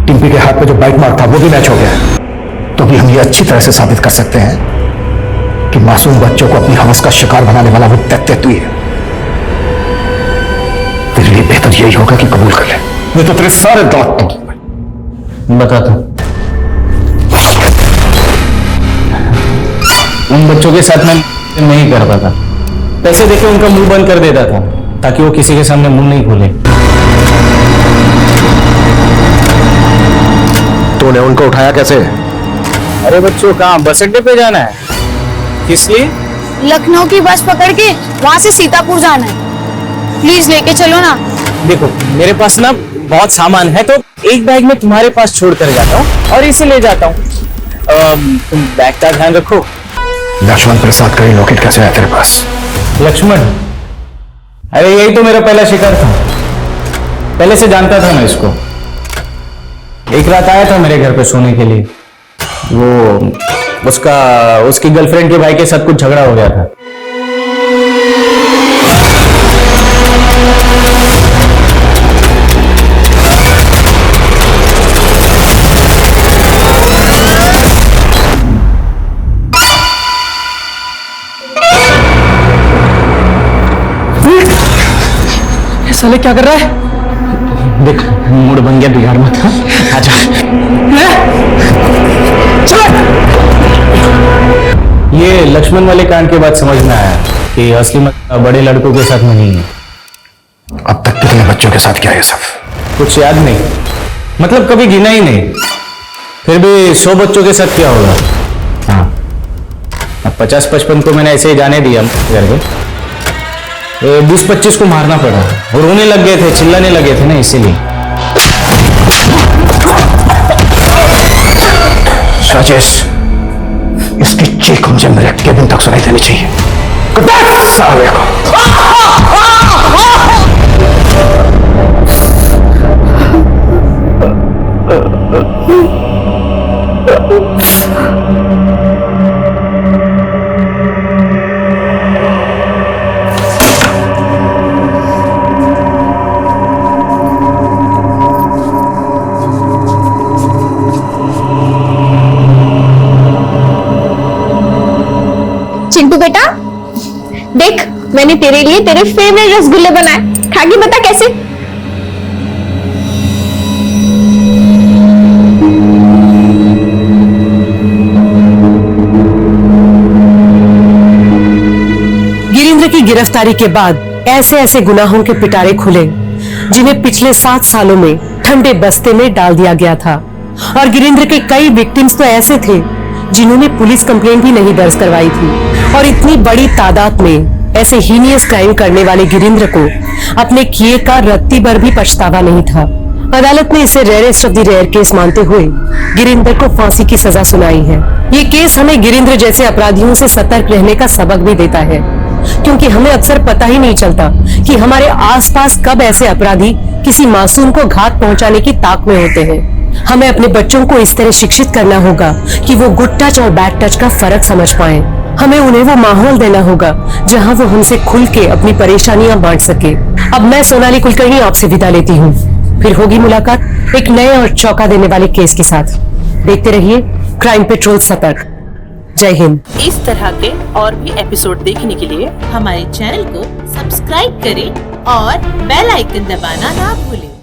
टिम्पी के हाथ में जो बाइट मार्क था वो भी मैच हो गया। तो भी हम ये अच्छी तरह से साबित कर सकते हैं कि मासूम बच्चों को अपनी हवस का शिकार बनाने वाला वो तेतुई है। तेरे लिए बेहतर यही होगा कि कबूल कर ले, नहीं तो तेरे सारे दांत टूट। बता दो, उन बच्चों के साथ मैं नहीं करता था। पैसे देके उनका मुंह बंद कर देता था ताकि वो किसी के सामने मुंह नहीं खोले। तूने उनको उठाया कैसे? अरे बच्चों, कहाँ बस अड्डे पे जाना है? किस लिए? लखनऊ की बस पकड़ के वहां से सीतापुर जाना है। प्लीज लेके चलो ना। देखो, मेरे पास ना बहुत सामान है तो एक बैग में तुम्हारे पास छोड़ कर जाता हूँ और इसे ले जाता हूँ। तुम बैग का ध्यान रखो। लक्ष्मण प्रसाद का ये लॉकेट कैसे आया तेरे पास? लक्ष्मण? अरे यही तो मेरा पहला शिकार था, पहले से जानता था मैं इसको। एक रात आया था मेरे घर पे सोने के लिए, वो उसकी गर्लफ्रेंड के भाई के साथ कुछ झगड़ा हो गया था। साले क्या कर रहा है? देख मूड बन गया, बिगाड़ मत। आजा। ये लक्ष्मण वाले कांड के बाद समझ में आया कि असली मतलब बड़े लड़कों के साथ नहीं है। अब तक कितने बच्चों के साथ किया ये सब? कुछ याद नहीं, मतलब कभी गिना ही नहीं। फिर भी 100 बच्चों के साथ क्या होगा। हाँ, अब 50-55 को मैंने ऐसे ही जाने दिया करके। 20-25 को मारना पड़ा और रोने लग गए थे, चिल्लाने लगे थे ना, इसीलिए। राजेश, इसकी चीख मुझे मेरे केबिन तक सुनाई देनी चाहिए। साले को। चिंटू बेटा देख, मैंने तेरे लिए तेरे फेवरेट रसगुल्ले बनाए, खा के बता कैसे। गिरीन्द्र की गिरफ्तारी के बाद ऐसे ऐसे गुनाहों के पिटारे खुले जिन्हें पिछले 7 सालों में ठंडे बस्ते में डाल दिया गया था। और गिरीन्द्र के कई विक्टिम्स तो ऐसे थे जिन्होंने पुलिस कंप्लेंट भी नहीं दर्ज करवाई थी। और इतनी बड़ी तादाद में ऐसे हीनियस क्राइम करने वाले गिरीन्द्र को अपने किए का रत्ती भर भी पछतावा नहीं था। अदालत ने इसे rarest of the rare case मानते हुए गिरीन्द्र को फांसी की सजा सुनाई है। ये केस हमें गिरीन्द्र जैसे अपराधियों से सतर्क रहने का सबक भी देता है, क्योंकि हमें अक्सर पता ही नहीं चलता कि हमारे आसपास कब ऐसे अपराधी किसी मासूम को घात पहुंचाने की ताक में होते हैं। हमें अपने बच्चों को इस तरह शिक्षित करना होगा कि वो गुड टच और बैड टच का फर्क समझ पाएं। हमें उन्हें वो माहौल देना होगा जहां वो हमसे खुल के अपनी परेशानियां बांट सके। अब मैं सोनाली कुलकर्णी आपसे विदा लेती हूँ, फिर होगी मुलाकात एक नए और चौंका देने वाले केस के साथ। देखते रहिए क्राइम पेट्रोल सतर्क। जय हिंद। इस तरह के और भी एपिसोड देखने के लिए हमारे चैनल को सब्सक्राइब करें और बेल आइकन दबाना ना भूलें।